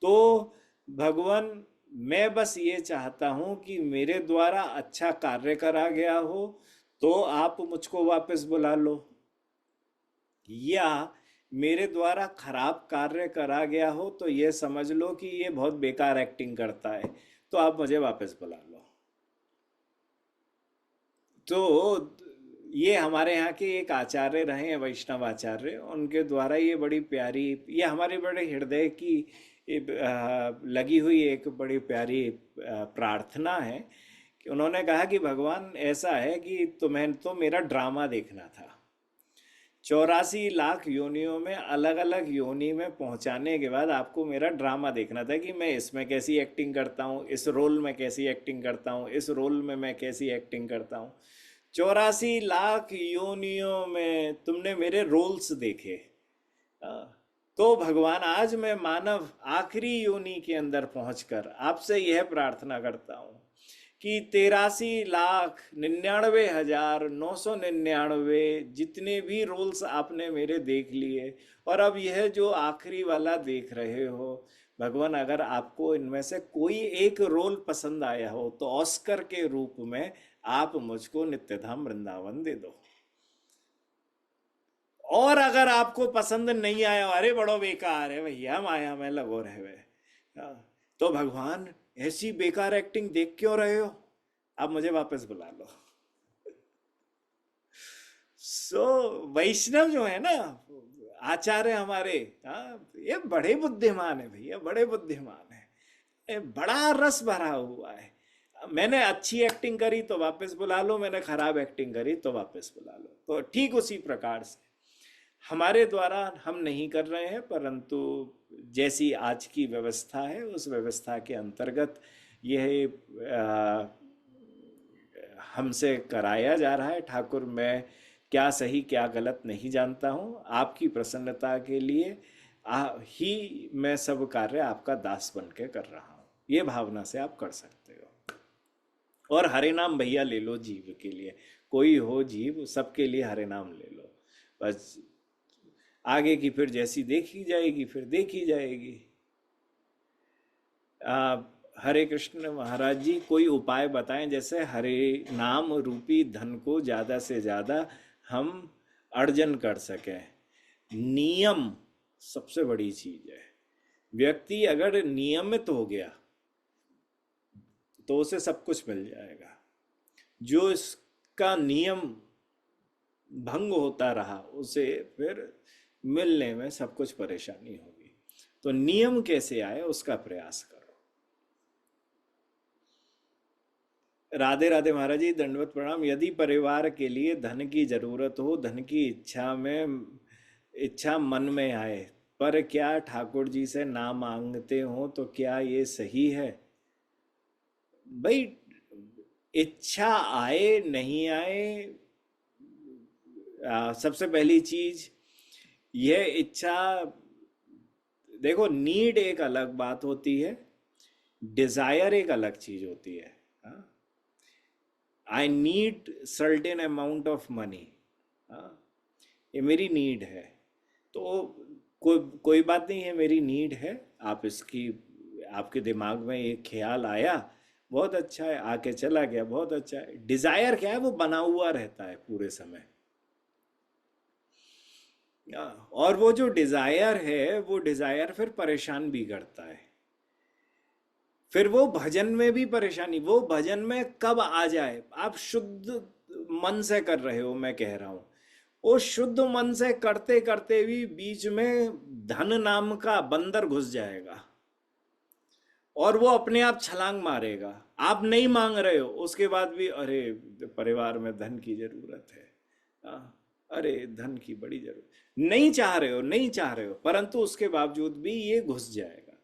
तो भगवान, मैं बस ये चाहता हूँ कि मेरे द्वारा अच्छा कार्य करा गया हो तो आप मुझको वापस बुला लो, या मेरे द्वारा खराब कार्य करा गया हो तो ये समझ लो कि ये बहुत बेकार एक्टिंग करता है, तो आप मुझे वापस बुला लो। तो ये हमारे यहाँ के एक आचार्य रहे हैं, वैष्णव आचार्य, उनके द्वारा ये बड़ी प्यारी, ये हमारे बड़े हृदय की लगी हुई एक बड़ी प्यारी प्रार्थना है कि उन्होंने कहा कि भगवान ऐसा है कि तुम्हें तो मेरा ड्रामा देखना था। 84 लाख योनियों में अलग अलग योनि में पहुंचाने के बाद आपको मेरा ड्रामा देखना था कि मैं इसमें कैसी एक्टिंग करता हूँ, इस रोल में कैसी एक्टिंग करता हूँ, इस रोल में मैं कैसी एक्टिंग करता हूँ। 84 लाख योनियों में तुमने मेरे रोल्स देखे। तो भगवान आज मैं मानव आखिरी योनि के अंदर पहुंचकर आपसे यह प्रार्थना करता हूँ कि 83,99,999 जितने भी रोल्स आपने मेरे देख लिए, और अब यह जो आखिरी वाला देख रहे हो, भगवान अगर आपको इनमें से कोई एक रोल पसंद आया हो तो ऑस्कर के रूप में आप मुझको नित्यधाम वृंदावन दे दो। और अगर आपको पसंद नहीं आया, अरे बड़ो बेकार है भैया, माया में लगो रहे हुए, तो भगवान ऐसी बेकार एक्टिंग देख क्यों रहे हो, अब मुझे वापस बुला लो। सो वैष्णव जो है ना, आचार्य हमारे, ये बड़े बुद्धिमान है भैया, बड़े बुद्धिमान है। ये बड़ा रस भरा हुआ है। मैंने अच्छी एक्टिंग करी तो वापस बुला लो, मैंने खराब एक्टिंग करी तो वापस बुला लो। तो ठीक उसी प्रकार से हमारे द्वारा हम नहीं कर रहे हैं, परंतु जैसी आज की व्यवस्था है उस व्यवस्था के अंतर्गत यह हमसे कराया जा रहा है। ठाकुर, मैं क्या सही क्या गलत नहीं जानता हूँ, आपकी प्रसन्नता के लिए ही मैं सब कार्य आपका दास बन के कर रहा हूँ, ये भावना से आप कर सकते हो। और हरे नाम भैया ले लो जीव के लिए, कोई हो जीव सबके लिए हरे नाम ले लो। बस आगे की फिर जैसी देखी जाएगी, फिर देखी जाएगी। हरे कृष्ण महाराज जी, कोई उपाय बताएं जैसे हरे नाम रूपी धन को ज़्यादा से ज़्यादा हम अर्जन कर सकें। नियम सबसे बड़ी चीज़ है। व्यक्ति अगर नियमित हो गया तो उसे सब कुछ मिल जाएगा। जो इसका नियम भंग होता रहा उसे फिर मिलने में सब कुछ परेशानी होगी। तो नियम कैसे आए उसका प्रयास करो। राधे राधे महाराज जी, दंडवत प्रणाम। यदि परिवार के लिए धन की जरूरत हो, धन की इच्छा मन में आए, पर क्या ठाकुर जी से ना मांगते हो तो क्या ये सही है? भाई, इच्छा आए नहीं आए, सबसे पहली चीज यह इच्छा, देखो, नीड एक अलग बात होती है, डिजायर एक अलग चीज होती है। I need certain amount of money, ये मेरी नीड है। तो कोई बात नहीं है, मेरी नीड है। आप इसकी, आपके दिमाग में एक ख्याल आया, बहुत अच्छा है, आके चला गया, बहुत अच्छा है। डिजायर क्या है? वो बना हुआ रहता है पूरे समय। और वो जो डिजायर है, वो डिजायर फिर परेशान भी करता है। फिर वो भजन में भी परेशानी, वो भजन में कब आ जाए। आप शुद्ध मन से कर रहे हो, मैं कह रहा हूं, वो शुद्ध मन से करते करते भी बीच में धन नाम का बंदर घुस जाएगा और वो अपने आप छलांग मारेगा। आप नहीं मांग रहे हो, उसके बाद भी अरे परिवार में धन की जरूरत है, अरे धन की बड़ी जरूरत, नहीं चाह रहे हो, नहीं चाह रहे हो, परंतु उसके बावजूद भी ये घुस जाएगा।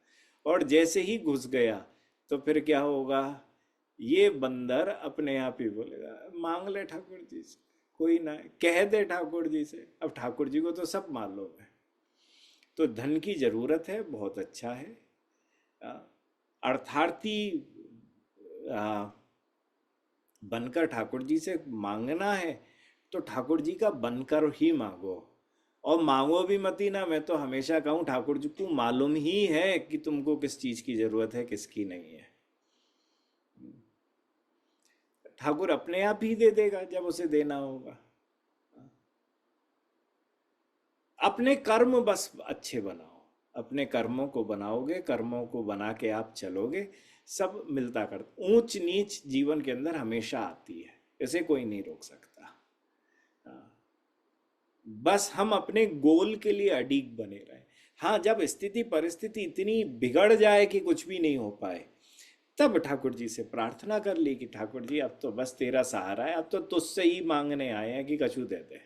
और जैसे ही घुस गया तो फिर क्या होगा? ये बंदर अपने आप ही बोलेगा, मांग ले ठाकुर जी से, कोई ना, कह दे ठाकुर जी से। अब ठाकुर जी को तो सब मालूम है। तो धन की जरूरत है, बहुत अच्छा है। अर्थार्थी बनकर ठाकुर जी से मांगना है तो ठाकुर जी का बनकर ही मांगो। और मांगो भी मती ना, मैं तो हमेशा कहूँ ठाकुर जी को मालूम ही है कि तुमको किस चीज की जरूरत है, किसकी नहीं है। ठाकुर अपने आप ही दे देगा जब उसे देना होगा। अपने कर्म बस अच्छे बनाओ, अपने कर्मों को बनाओगे, कर्मों को बना के आप चलोगे, सब मिलता कर। ऊंच नीच जीवन के अंदर हमेशा आती है, इसे कोई नहीं रोक सकता। हाँ, बस हम अपने गोल के लिए अडिग बने रहें। हाँ, जब स्थिति परिस्थिति इतनी बिगड़ जाए कि कुछ भी नहीं हो पाए, तब ठाकुर जी से प्रार्थना कर ली कि ठाकुर जी अब तो बस तेरा सहारा है, अब तो तुझसे ही मांगने आए हैं कि कछु दे दे,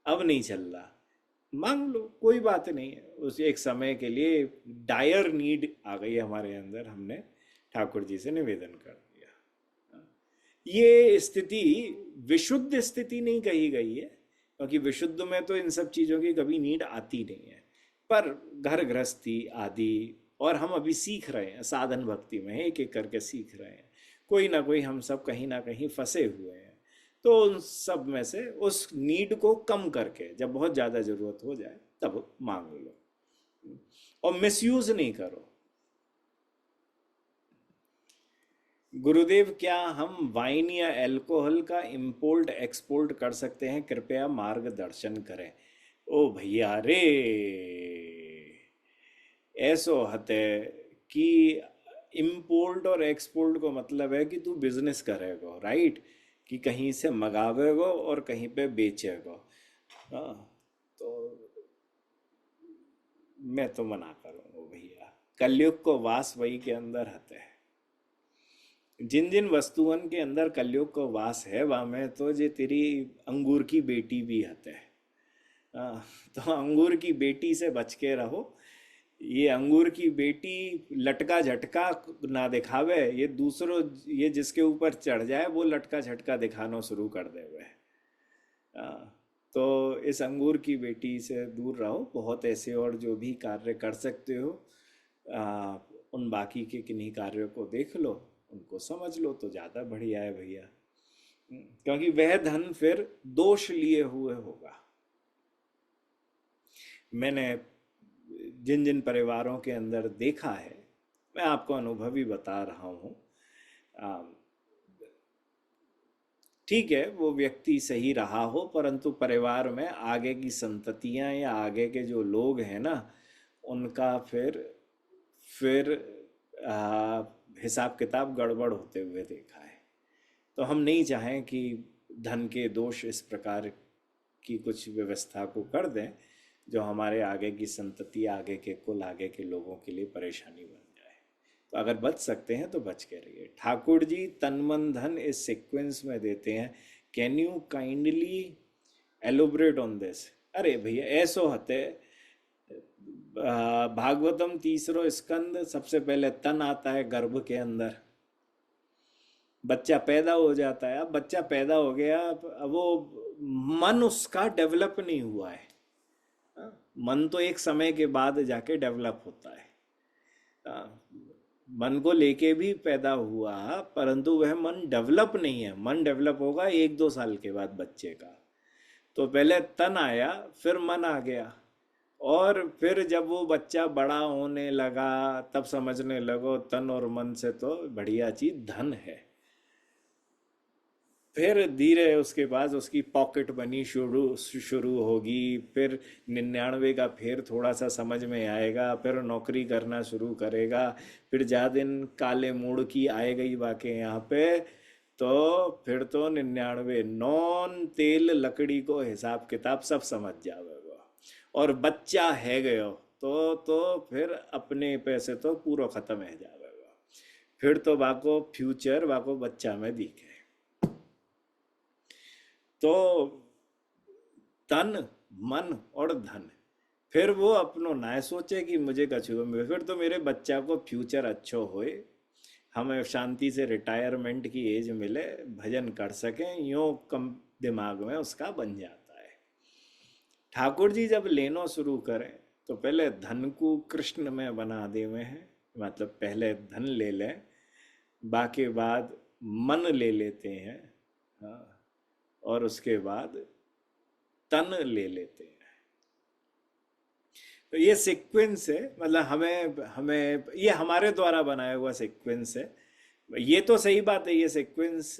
अब नहीं चल रहा, मांग लो, कोई बात नहीं है। उस एक समय के लिए डायर नीड आ गई हमारे अंदर, हमने ठाकुर जी से निवेदन कर दिया। ये स्थिति विशुद्ध स्थिति नहीं कही गई है, क्योंकि विशुद्ध में तो इन सब चीज़ों की कभी नीड आती नहीं है, पर घर गृहस्थी आदि, और हम अभी सीख रहे हैं साधन भक्ति में, एक एक करके सीख रहे हैं, कोई ना कोई हम सब कहीं ना कहीं फंसे हुए हैं। तो उन सब में से उस नीड को कम करके जब बहुत ज़्यादा ज़रूरत हो जाए तब मांग लो, और मिसयूज नहीं करो। गुरुदेव, क्या हम वाइन या अल्कोहल का इंपोर्ट एक्सपोर्ट कर सकते हैं? कृपया मार्गदर्शन करें। ओ भैया रे, ऐसो हते कि इंपोर्ट और एक्सपोर्ट को मतलब है कि तू बिजनेस करेगा, राइट, कि कहीं से मंगावेगो और कहीं पे बेचेगो। हाँ, तो मैं तो मना करूँगा भैया, कलयुग को वास वही के अंदर हते है। जिन जिन वस्तुअन के अंदर कलयुग को वास है वह में तो जे तेरी अंगूर की बेटी भी हते। हाँ, तो अंगूर की बेटी से बच के रहो। ये अंगूर की बेटी लटका झटका ना दिखावे, ये दूसरों, ये जिसके ऊपर चढ़ जाए वो लटका झटका दिखाना शुरू कर देवे। हाँ, तो इस अंगूर की बेटी से दूर रहो। बहुत ऐसे और जो भी कार्य कर सकते हो, आ, उन बाकी के किन्हीं कार्यों को देख लो, उनको समझ लो तो ज़्यादा बढ़िया है भैया। क्योंकि वह धन फिर दोष लिए हुए होगा। मैंने जिन जिन परिवारों के अंदर देखा है, मैं आपको अनुभवी बता रहा हूँ। आ, ठीक है, वो व्यक्ति सही रहा हो, परंतु परिवार में आगे की संततियां या आगे के जो लोग हैं ना, उनका फिर आ, हिसाब किताब गड़बड़ होते हुए देखा है। तो हम नहीं चाहें कि धन के दोष इस प्रकार की कुछ व्यवस्था को कर दें जो हमारे आगे की संतति, आगे के कुल, आगे के लोगों के लिए परेशानी बन जाए। तो अगर बच सकते हैं तो बच के रहिए। ठाकुर जी तन मन धन इस सीक्वेंस में देते हैं। Can you kindly elaborate on this? अरे भैया, ऐसो हते भागवतम तीसरो स्कंद, सबसे पहले तन आता है गर्भ के अंदर, बच्चा पैदा हो जाता है। अब बच्चा पैदा हो गया, अब वो मन उसका डेवलप नहीं हुआ है। हाँ, मन तो एक समय के बाद जाके डेवलप होता है। हाँ, मन को लेके भी पैदा हुआ, परंतु वह मन डेवलप नहीं है। मन डेवलप होगा 1-2 साल के बाद बच्चे का। तो पहले तन आया, फिर मन आ गया, और फिर जब वो बच्चा बड़ा होने लगा तब समझने लगो तन और मन से तो बढ़िया चीज धन है। फिर धीरे उसके बाद उसकी पॉकेट मनी शुरू शुरू होगी, फिर 99 का फिर थोड़ा सा समझ में आएगा, फिर नौकरी करना शुरू करेगा, फिर जा दिन काले मूड की आए गई बाकी यहाँ पे, तो फिर तो 99 नॉन तेल लकड़ी को हिसाब किताब सब समझ जाएगा। और बच्चा है गयो तो फिर अपने पैसे तो पूरा खत्म है जाएगा। फिर तो वाको फ्यूचर वाको बच्चा में दिखे। तो तन, मन और धन, फिर वो अपनो ना सोचे कि मुझे कछु, फिर तो मेरे बच्चा को फ्यूचर अच्छो होए, हमें शांति से रिटायरमेंट की एज मिले, भजन कर सकें, यूं कम दिमाग में उसका बन जाता है। ठाकुर जी जब लेनो शुरू करें तो पहले धन को कृष्ण में बना देवे हैं, मतलब पहले धन ले लें, बाकी बाद मन ले लेते हैं। हाँ, और उसके बाद तन ले लेते हैं। तो ये सीक्वेंस है, मतलब हमें हमें ये हमारे द्वारा बनाया हुआ सीक्वेंस है। ये तो सही बात है, ये सीक्वेंस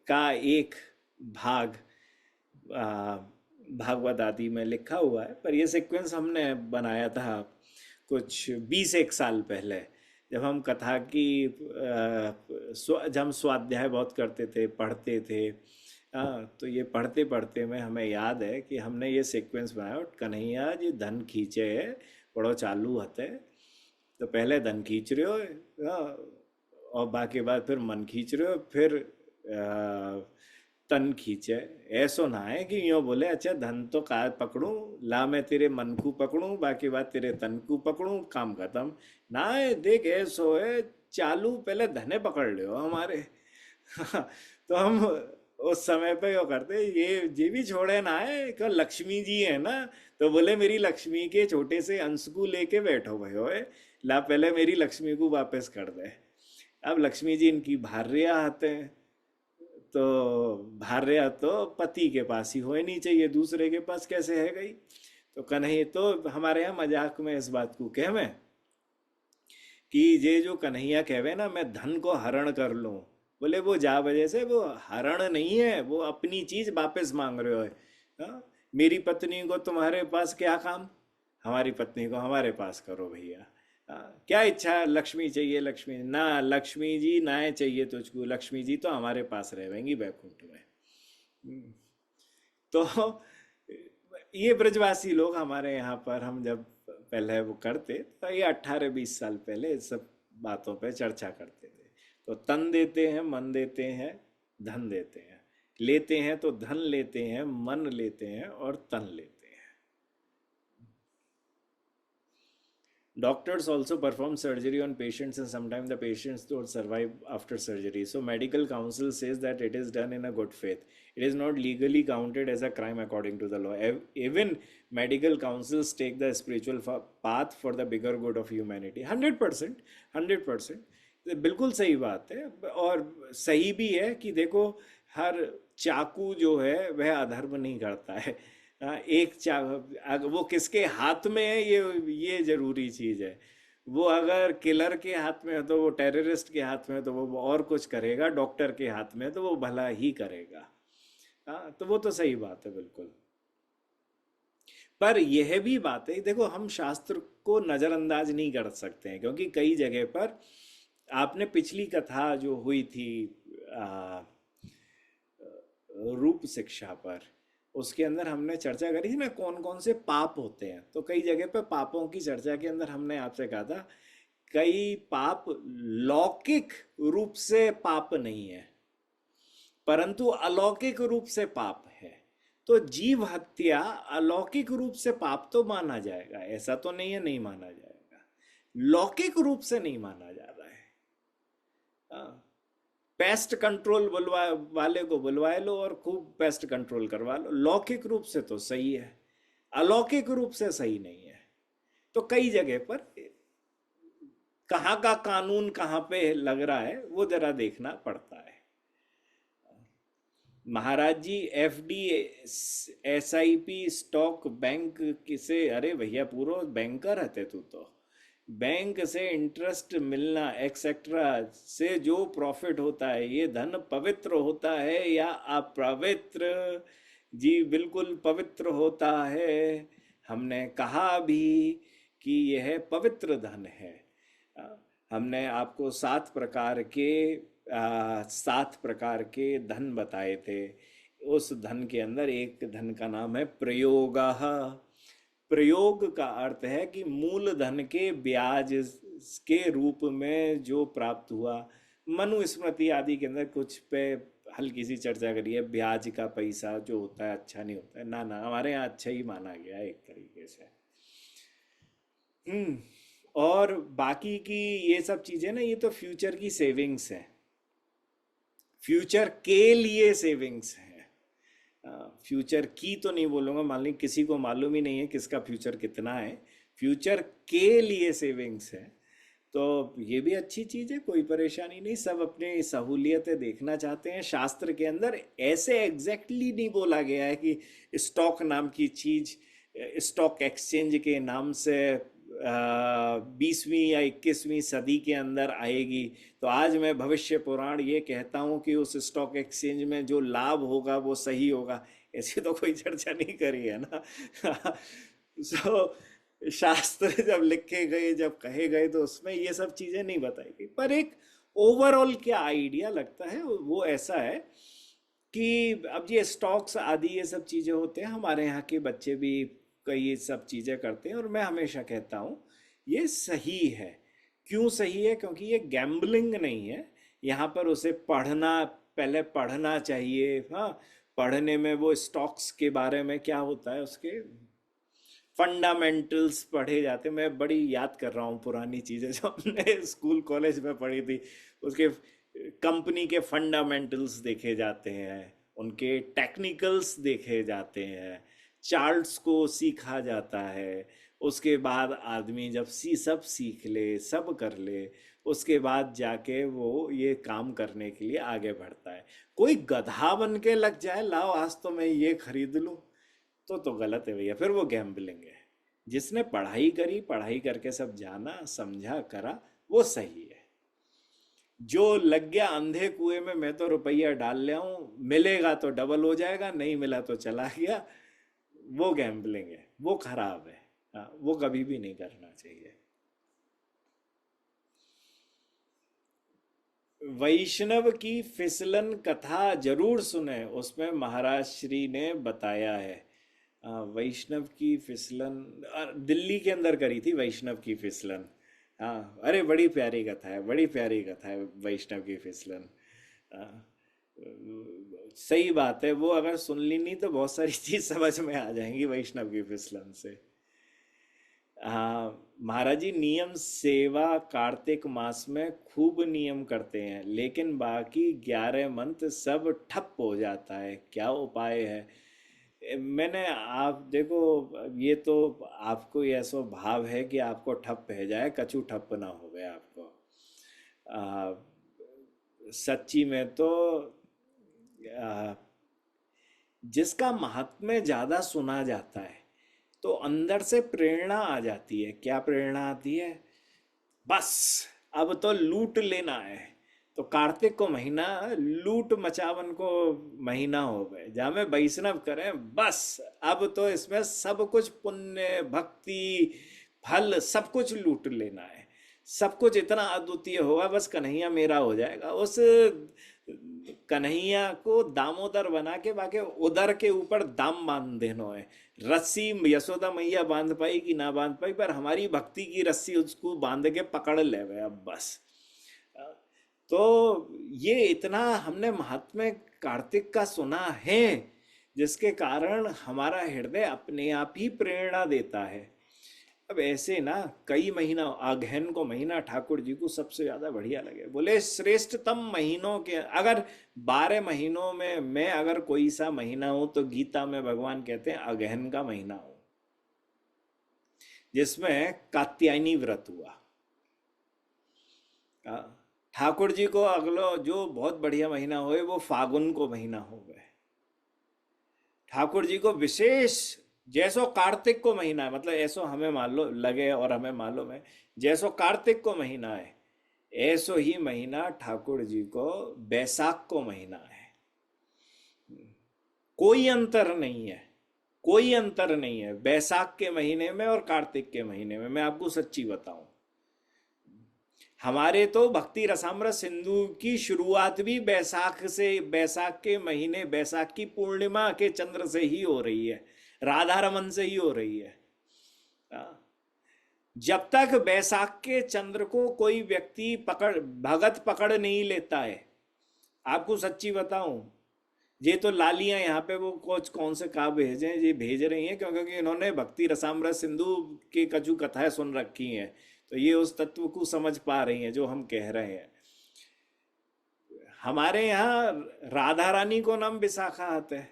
का एक भाग आ, भागवत आदि में लिखा हुआ है, पर ये सीक्वेंस हमने बनाया था कुछ 20 एक साल पहले, जब हम कथा की जब हम स्वाध्याय बहुत करते थे, पढ़ते थे, हाँ, तो ये पढ़ते पढ़ते में हमें याद है कि हमने ये सीक्वेंस बनाया, और कन्हैया जी धन खींचे है, पढ़ो चालू हते, तो पहले धन खींच रहे हो, हाँ, और बाकी बात फिर मन खींच रहे हो, फिर तन खींचे। ऐसो ना है कि यूँ बोले अच्छा धन तो का पकड़ूं, ला मैं तेरे मन को पकड़ूं, बाकी बात तेरे तन को पकड़ूं, काम खत्म। ना है, देख ऐसो है, चालू पहले धने पकड़ लियो हमारे। तो हम उस समय पे यो करते, ये भी छोड़े ना है कि लक्ष्मी जी है ना, तो बोले मेरी लक्ष्मी के छोटे से अंश को लेके बैठो भयो है, ला पहले मेरी लक्ष्मी को वापस कर दे। अब लक्ष्मी जी इनकी भार्या आते हैं, तो भार्या तो पति के पास ही होनी चाहिए, दूसरे के पास कैसे है गई। तो कन्हैया तो हमारे यहाँ मजाक में इस बात को कहवे कि ये जो कन्हैया कहवे ना मैं धन को हरण कर लूं, बोले वो जा वजह से वो हरण नहीं है, वो अपनी चीज वापस मांग रहे हो है। हाँ? मेरी पत्नी को तुम्हारे पास क्या काम, हमारी पत्नी को हमारे पास करो भैया। क्या इच्छा, लक्ष्मी चाहिए, लक्ष्मी ना, लक्ष्मी जी ना चाहिए तुझको, लक्ष्मी जी तो हमारे पास रहेंगी बैकुंठ में। हम्म। तो ये ब्रजवासी लोग हमारे यहाँ पर, हम जब पहले वो करते तो ये 18-20 साल पहले इस सब बातों पे चर्चा करते थे। तो तन देते हैं, मन देते हैं, धन देते हैं, लेते हैं तो धन लेते हैं, मन लेते हैं और तन लेते हैं। Doctors also perform surgery on patients, and sometimes the patients don't survive after surgery. So medical council says that it is done in a good faith. It is not legally counted as a crime according to the law. Even medical councils take the spiritual path for the bigger good of humanity. 100%, 100%, बिल्कुल सही बात है। और सही भी है कि देखो, हर चाकू जो है वह अधर्म नहीं करता है। एक वो किसके हाथ में है, ये जरूरी चीज है। वो अगर किलर के हाथ में है तो वो टेररिस्ट के हाथ में है तो वो और कुछ करेगा, डॉक्टर के हाथ में है तो वो भला ही करेगा। हाँ, तो वो तो सही बात है बिल्कुल। पर यह भी बात है, देखो हम शास्त्र को नजरअंदाज नहीं कर सकते हैं, क्योंकि कई जगह पर आपने पिछली कथा जो हुई थी आ, रूप शिक्षा पर, उसके अंदर हमने चर्चा करी थी ना कौन कौन से पाप होते हैं। तो कई जगह पे पापों की चर्चा के अंदर हमने आपसे कहा था कई पाप लौकिक रूप से पाप नहीं है, परंतु अलौकिक रूप से पाप है। तो जीव हत्या अलौकिक रूप से पाप तो माना जाएगा, ऐसा तो नहीं है नहीं माना जाएगा, लौकिक रूप से नहीं माना जा रहा है। हाँ, पेस्ट कंट्रोल बुलवा वाले को बुलवा लो और खूब पेस्ट कंट्रोल करवा लो, लौकिक रूप से तो सही है, अलौकिक रूप से सही नहीं है। तो कई जगह पर कहाँ का कानून कहाँ पे लग रहा है वो जरा देखना पड़ता है। महाराज जी एफडी, एसआईपी, स्टॉक, बैंक किसे, अरे भैया पूरा बैंकर है तू तो, बैंक से इंटरेस्ट मिलना एक्सेट्रा से जो प्रॉफिट होता है, ये धन पवित्र होता है या अपवित्र? जी बिल्कुल पवित्र होता है। हमने कहा भी कि यह पवित्र धन है। आ, हमने आपको 7 प्रकार के धन बताए थे। उस धन के अंदर एक धन का नाम है प्रयोगः। प्रयोग का अर्थ है कि मूल धन के ब्याज के रूप में जो प्राप्त हुआ। मनुस्मृति आदि के अंदर कुछ पे हल्की सी चर्चा करी है, ब्याज का पैसा जो होता है अच्छा नहीं होता है, ना ना, हमारे यहाँ अच्छा ही माना गया है एक तरीके से। हम्म। और बाकी की ये सब चीजें ना, ये तो फ्यूचर की सेविंग्स है, फ्यूचर के लिए सेविंग्स है। फ्यूचर की तो नहीं बोलूँगा, मान ली किसी को मालूम ही नहीं है किसका फ्यूचर कितना है, फ्यूचर के लिए सेविंग्स है। तो ये भी अच्छी चीज़ है, कोई परेशानी नहीं, सब अपनी सहूलियतें देखना चाहते हैं। शास्त्र के अंदर ऐसे एग्जैक्टली नहीं बोला गया है कि स्टॉक नाम की चीज़ स्टॉक एक्सचेंज के नाम से 20वीं या 21वीं सदी के अंदर आएगी। तो आज मैं भविष्य पुराण ये कहता हूँ कि उस स्टॉक एक्सचेंज में जो लाभ होगा वो सही होगा, ऐसी तो कोई चर्चा नहीं करी है ना। सो शास्त्र जब लिखे गए, जब कहे गए, तो उसमें ये सब चीजें नहीं बताई गई। पर एक ओवरऑल क्या आइडिया लगता है वो ऐसा है कि अब ये स्टॉक्स आदि ये सब चीजें होते हैं, हमारे यहाँ के बच्चे भी कई ये सब चीजें करते हैं, और मैं हमेशा कहता हूँ ये सही है। क्यों सही है? क्योंकि ये गैम्बलिंग नहीं है। यहाँ पर उसे पढ़ना, पहले पढ़ना चाहिए। हाँ, पढ़ने में वो स्टॉक्स के बारे में क्या होता है, उसके फंडामेंटल्स पढ़े जाते। मैं बड़ी याद कर रहा हूँ पुरानी चीज़ें जो हमने स्कूल कॉलेज में पढ़ी थी। उसके कंपनी के फंडामेंटल्स देखे जाते हैं, उनके टेक्निकल्स देखे जाते हैं, चार्ट्स को सीखा जाता है। उसके बाद आदमी जब सब सीख ले, सब कर ले, उसके बाद जाके वो ये काम करने के लिए आगे बढ़ता है। कोई गधा बन के लग जाए, लाओ आज तो मैं ये खरीद लूं, तो गलत है भैया, फिर वो गैम्बलिंग है। जिसने पढ़ाई करी, पढ़ाई करके सब जाना समझा करा, वो सही है। जो लग गया अंधे कुएं में, मैं तो रुपया डाल लिया हूं, मिलेगा तो डबल हो जाएगा, नहीं मिला तो चला गया, वो गैम्बलिंग है, वो खराब है। हाँ, वो कभी भी नहीं करना चाहिए। वैष्णव की फिसलन कथा जरूर सुने, उसमें महाराज श्री ने बताया है। वैष्णव की फिसलन दिल्ली के अंदर करी थी, वैष्णव की फिसलन। हाँ, अरे बड़ी प्यारी कथा है, बड़ी प्यारी कथा है वैष्णव की फिसलन। हाँ, सही बात है, वो अगर सुन ली नहीं तो बहुत सारी चीज समझ में आ जाएंगी वैष्णव की फिसलन से। हाँ महाराज जी, नियम सेवा कार्तिक मास में खूब नियम करते हैं, लेकिन बाकी 11 मंथ सब ठप हो जाता है, क्या उपाय है? मैंने, आप देखो, ये तो आपको ये ऐसा भाव है कि आपको ठप है जाए, कछु ठप ना हो गए आपको। आ, सच्ची में तो आ, जिसका महात्म्य ज्यादा सुना जाता है तो अंदर से प्रेरणा आ जाती है। क्या प्रेरणा आती है? बस अब तो लूट लेना है। तो कार्तिक को महीना लूट मचावन को महीना हो गए, जहाँ में वैष्णव करें बस। अब तो इसमें सब कुछ पुण्य भक्ति फल सब कुछ लूट लेना है। सब कुछ इतना अद्वितीय होगा, बस कन्हैया मेरा हो जाएगा। उस कन्हैया को दामोदर बना के बाकी उदर के ऊपर दाम बांध देनो है। रस्सी यशोदा मैया बांध पाई कि ना बांध पाई, पर हमारी भक्ति की रस्सी उसको बांध के पकड़ ले गए अब बस। तो ये इतना हमने महात्म्य कार्तिक का सुना है, जिसके कारण हमारा हृदय अपने आप ही प्रेरणा देता है। अब ऐसे ना कई महीना, अगहन को महीना ठाकुर जी को सबसे ज्यादा बढ़िया लगे, बोले श्रेष्ठतम महीनों के, अगर 12 महीनों में मैं अगर कोई सा महीना हूं तो गीता में भगवान कहते हैं अगहन का महीना हूं, जिसमें कात्यायनी व्रत हुआ। ठाकुर जी को अगलो जो बहुत बढ़िया महीना हुए वो फागुन को महीना हो गए। ठाकुर जी को विशेष, जैसो कार्तिक को महीना है, मतलब ऐसो हमें मालूम लगे और हमें मालूम है, जैसो कार्तिक को महीना है ऐसो ही महीना ठाकुर जी को बैसाख को महीना है। कोई अंतर नहीं है, कोई अंतर नहीं है बैसाख के महीने में और कार्तिक के महीने में। मैं आपको सच्ची बताऊं, हमारे तो भक्ति रसामृत सिंधु की शुरुआत भी बैसाख से, बैसाख के महीने, बैसाख की पूर्णिमा के चंद्र से ही हो रही है, राधा रमन से ही हो रही है। जब तक बैसाख के चंद्र को कोई व्यक्ति पकड़, भगत पकड़ नहीं लेता है, आपको सच्ची बताऊं, ये तो लालियां यहाँ पे वो कुछ कौन से कहा भेजे, ये भेज रही हैं क्योंकि इन्होंने भक्ति रसामृत सिंधु की कछु कथाएं सुन रखी हैं, तो ये उस तत्व को समझ पा रही हैं जो हम कह रहे हैं। हमारे यहाँ राधा रानी को नाम विशाखा आता है।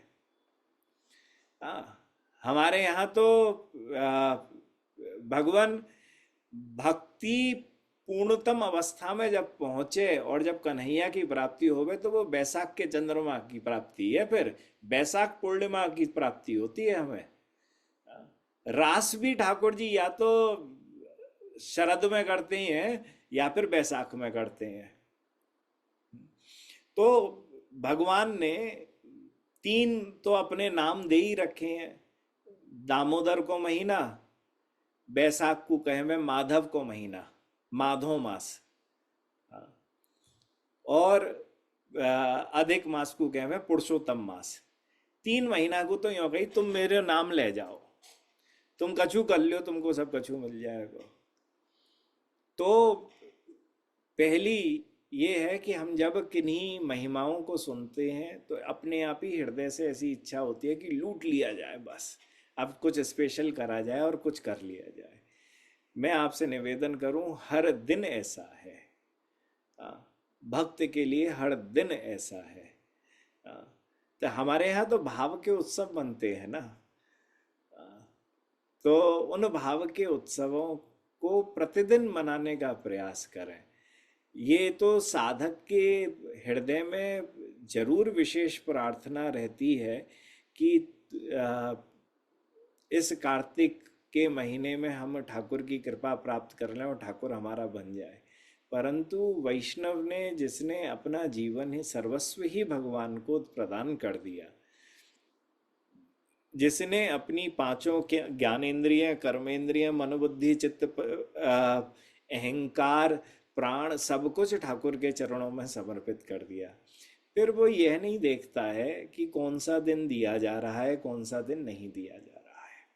हाँ, हमारे यहाँ तो आ, भगवान भक्ति पूर्णतम अवस्था में जब पहुंचे और जब कन्हैया की प्राप्ति हो गई तो वो बैसाख के चंद्रमा की प्राप्ति है, फिर बैसाख पूर्णिमा की प्राप्ति होती है हमें। रास भी ठाकुर जी या तो शरद में करते हैं या फिर बैसाख में करते हैं। तो भगवान ने 3 तो अपने नाम दे ही रखे हैं। दामोदर को महीना, बैसाख को कहे में माधव को महीना, माधो मास। हाँ। और अधिक मास को कहे में पुरुषोत्तम मास। 3 महीना को तो यूं कही तुम मेरे नाम ले जाओ, तुम कछु कर लियो, तुमको सब कछु मिल जाएगा। तो पहली ये है कि हम जब किन्हीं महिमाओं को सुनते हैं तो अपने आप ही हृदय से ऐसी इच्छा होती है कि लूट लिया जाए, बस अब कुछ स्पेशल करा जाए और कुछ कर लिया जाए। मैं आपसे निवेदन करूं, हर दिन ऐसा है। हाँ, भक्त के लिए हर दिन ऐसा है। हाँ, तो हमारे यहाँ तो भाव के उत्सव बनते हैं ना। तो उन भाव के उत्सवों को प्रतिदिन मनाने का प्रयास करें। ये तो साधक के हृदय में जरूर विशेष प्रार्थना रहती है कि आ, इस कार्तिक के महीने में हम ठाकुर की कृपा प्राप्त कर लें और ठाकुर हमारा बन जाए। परंतु वैष्णव ने, जिसने अपना जीवन ही सर्वस्व ही भगवान को प्रदान कर दिया, जिसने अपनी पांचों के ज्ञानेंद्रिय, कर्मेंद्रिय, मनोबुद्धि, चित्त, अहंकार, प्राण, सब कुछ ठाकुर के चरणों में समर्पित कर दिया, फिर वो यह नहीं देखता है कि कौन सा दिन दिया जा रहा है, कौन सा दिन नहीं दिया जा रहा है।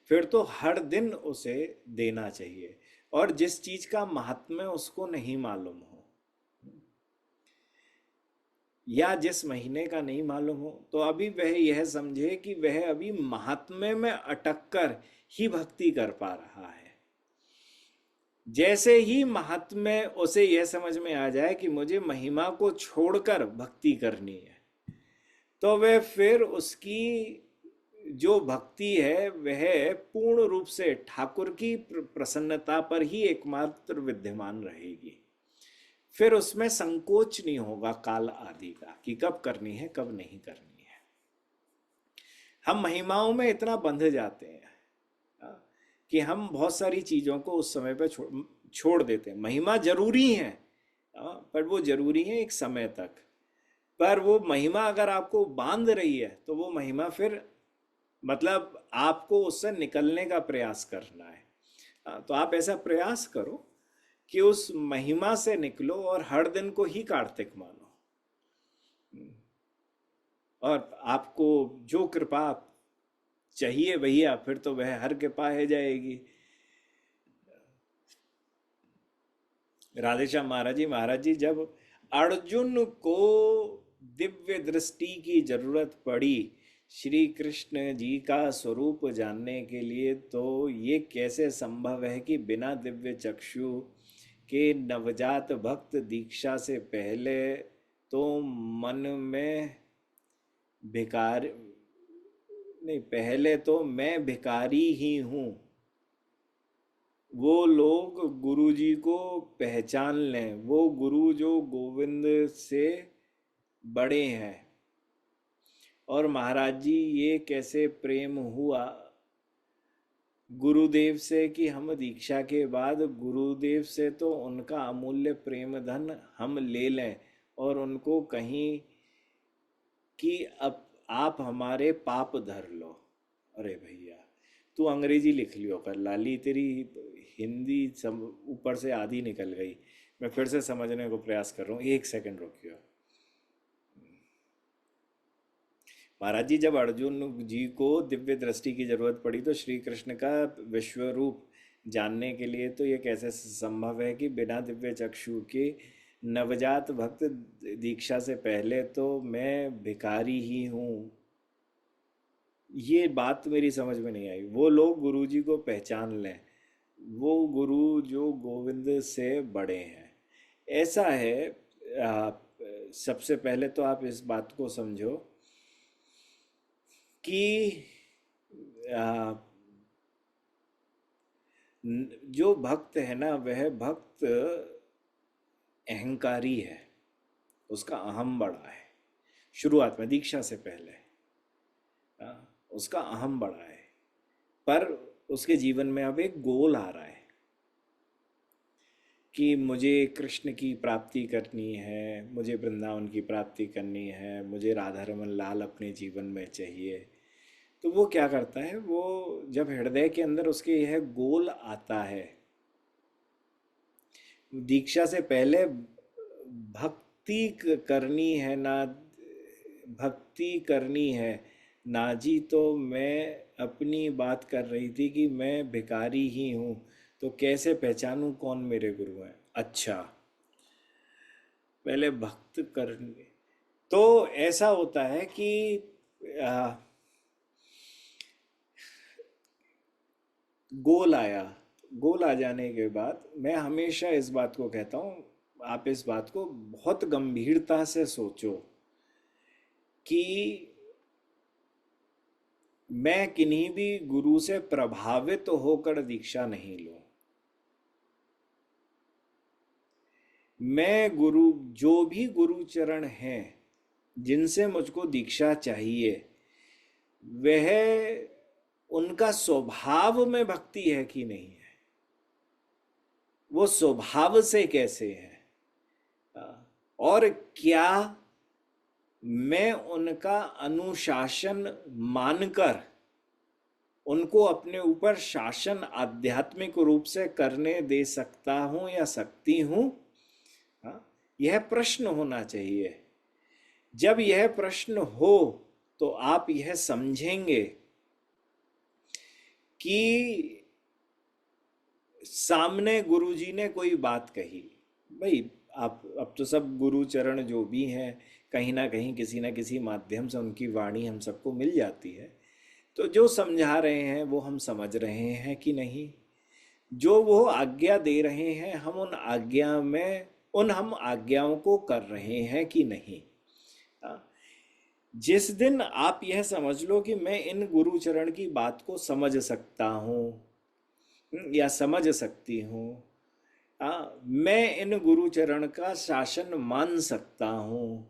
फिर तो हर दिन उसे देना चाहिए। और जिस चीज का महात्म्य उसको नहीं मालूम हो, या जिस महीने का नहीं मालूम हो, तो अभी वह यह समझे कि वह अभी महात्म्य में अटक कर ही भक्ति कर पा रहा है। जैसे ही महात्म्य उसे यह समझ में आ जाए कि मुझे महिमा को छोड़कर भक्ति करनी है, तो वह फिर उसकी जो भक्ति है वह पूर्ण रूप से ठाकुर की प्रसन्नता पर ही एकमात्र विद्यमान रहेगी। फिर उसमें संकोच नहीं होगा काल आदि का कि कब करनी है कब नहीं करनी है। हम महिमाओं में इतना बंध जाते हैं कि हम बहुत सारी चीजों को उस समय पर छोड़ देते हैं। महिमा जरूरी है, पर वो जरूरी है एक समय तक। पर वो महिमा अगर आपको बांध रही है तो वो महिमा फिर मतलब आपको उससे निकलने का प्रयास करना है। तो आप ऐसा प्रयास करो कि उस महिमा से निकलो और हर दिन को ही कार्तिक मानो। और आपको जो कृपा चाहिए भैया, फिर तो वह हर कृपा है जाएगी। राधेश्याम महाराज जी जब अर्जुन को दिव्य दृष्टि की जरूरत पड़ी श्री कृष्ण जी का स्वरूप जानने के लिए, तो ये कैसे संभव है कि बिना दिव्य चक्षु के नवजात भक्त दीक्षा से पहले तो मन में भिकार नहीं, पहले तो मैं भिकारी ही हूँ, वो लोग गुरु जी को पहचान लें, वो गुरु जो गोविंद से बड़े हैं। और महाराज जी ये कैसे प्रेम हुआ गुरुदेव से कि हम दीक्षा के बाद गुरुदेव से तो उनका अमूल्य प्रेम धन हम ले लें और उनको कहीं कि अब आप हमारे पाप धर लो। अरे भैया तू अंग्रेजी लिख लियो कर लाली, तेरी हिंदी ऊपर से आधी निकल गई। मैं फिर से समझने को प्रयास कर रहा हूँ, 1 सेकंड रुकियो। महाराज जी जब अर्जुन जी को दिव्य दृष्टि की जरूरत पड़ी तो श्री कृष्ण का विश्व रूप जानने के लिए, तो ये कैसे संभव है कि बिना दिव्य चक्षु के नवजात भक्त दीक्षा से पहले तो मैं भिखारी ही हूँ। ये बात मेरी समझ में नहीं आई। वो लोग गुरु जी को पहचान लें, वो गुरु जो गोविंद से बड़े हैं, ऐसा है। सबसे पहले तो आप इस बात को समझो कि आ, जो भक्त है ना, वह भक्त अहंकारी है, उसका अहम बड़ा है। शुरुआत में दीक्षा से पहले उसका अहम बड़ा है, पर उसके जीवन में अब एक गोल आ रहा है कि मुझे कृष्ण की प्राप्ति करनी है, मुझे वृंदावन की प्राप्ति करनी है, मुझे राधा रमन लाल अपने जीवन में चाहिए। तो वो क्या करता है, वो जब हृदय के अंदर उसके यह गोल आता है, दीक्षा से पहले भक्ति करनी है ना, भक्ति करनी है ना जी, तो मैं अपनी बात कर रही थी कि मैं भिखारी ही हूँ, तो कैसे पहचानूं कौन मेरे गुरु हैं। अच्छा, पहले भक्त करने, तो ऐसा होता है कि आ, गोल आया, गोल आ जाने के बाद मैं हमेशा इस बात को कहता हूँ, आप इस बात को बहुत गंभीरता से सोचो कि मैं किन्हीं भी गुरु से प्रभावित होकर दीक्षा नहीं लूं। मैं गुरु, जो भी गुरु चरण हैं जिनसे मुझको दीक्षा चाहिए, वह उनका स्वभाव में भक्ति है कि नहीं है, वो स्वभाव से कैसे है, और क्या मैं उनका अनुशासन मानकर उनको अपने ऊपर शासन आध्यात्मिक रूप से करने दे सकता हूं या सकती हूं। हाँ, यह प्रश्न होना चाहिए। जब यह प्रश्न हो तो आप यह समझेंगे कि सामने गुरुजी ने कोई बात कही, भाई आप अब तो सब गुरु चरण जो भी हैं कहीं ना किसी माध्यम से उनकी वाणी हम सबको मिल जाती है, तो जो समझा रहे हैं वो हम समझ रहे हैं कि नहीं, जो वो आज्ञा दे रहे हैं हम उन आज्ञा में उन हम आज्ञाओं को कर रहे हैं कि नहीं। हाँ, जिस दिन आप यह समझ लो कि मैं इन गुरु चरण की बात को समझ सकता हूँ या समझ सकती हूँ, मैं इन गुरु चरण का शासन मान सकता हूँ,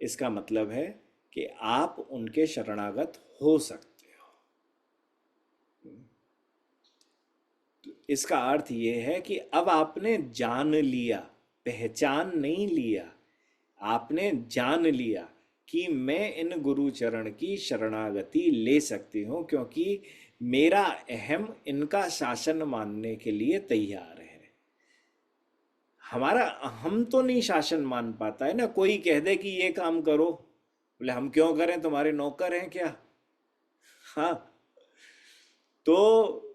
इसका मतलब है कि आप उनके शरणागत हो सकते हो। इसका अर्थ ये है कि अब आपने जान लिया, पहचान नहीं लिया, आपने जान लिया कि मैं इन गुरु चरण की शरणागति ले सकती हूँ, क्योंकि मेरा अहम इनका शासन मानने के लिए तैयार है। हमारा हम तो नहीं शासन मान पाता है ना, कोई कह दे कि ये काम करो, बोले हम क्यों करें, तुम्हारे नौकर हैं क्या। हाँ, तो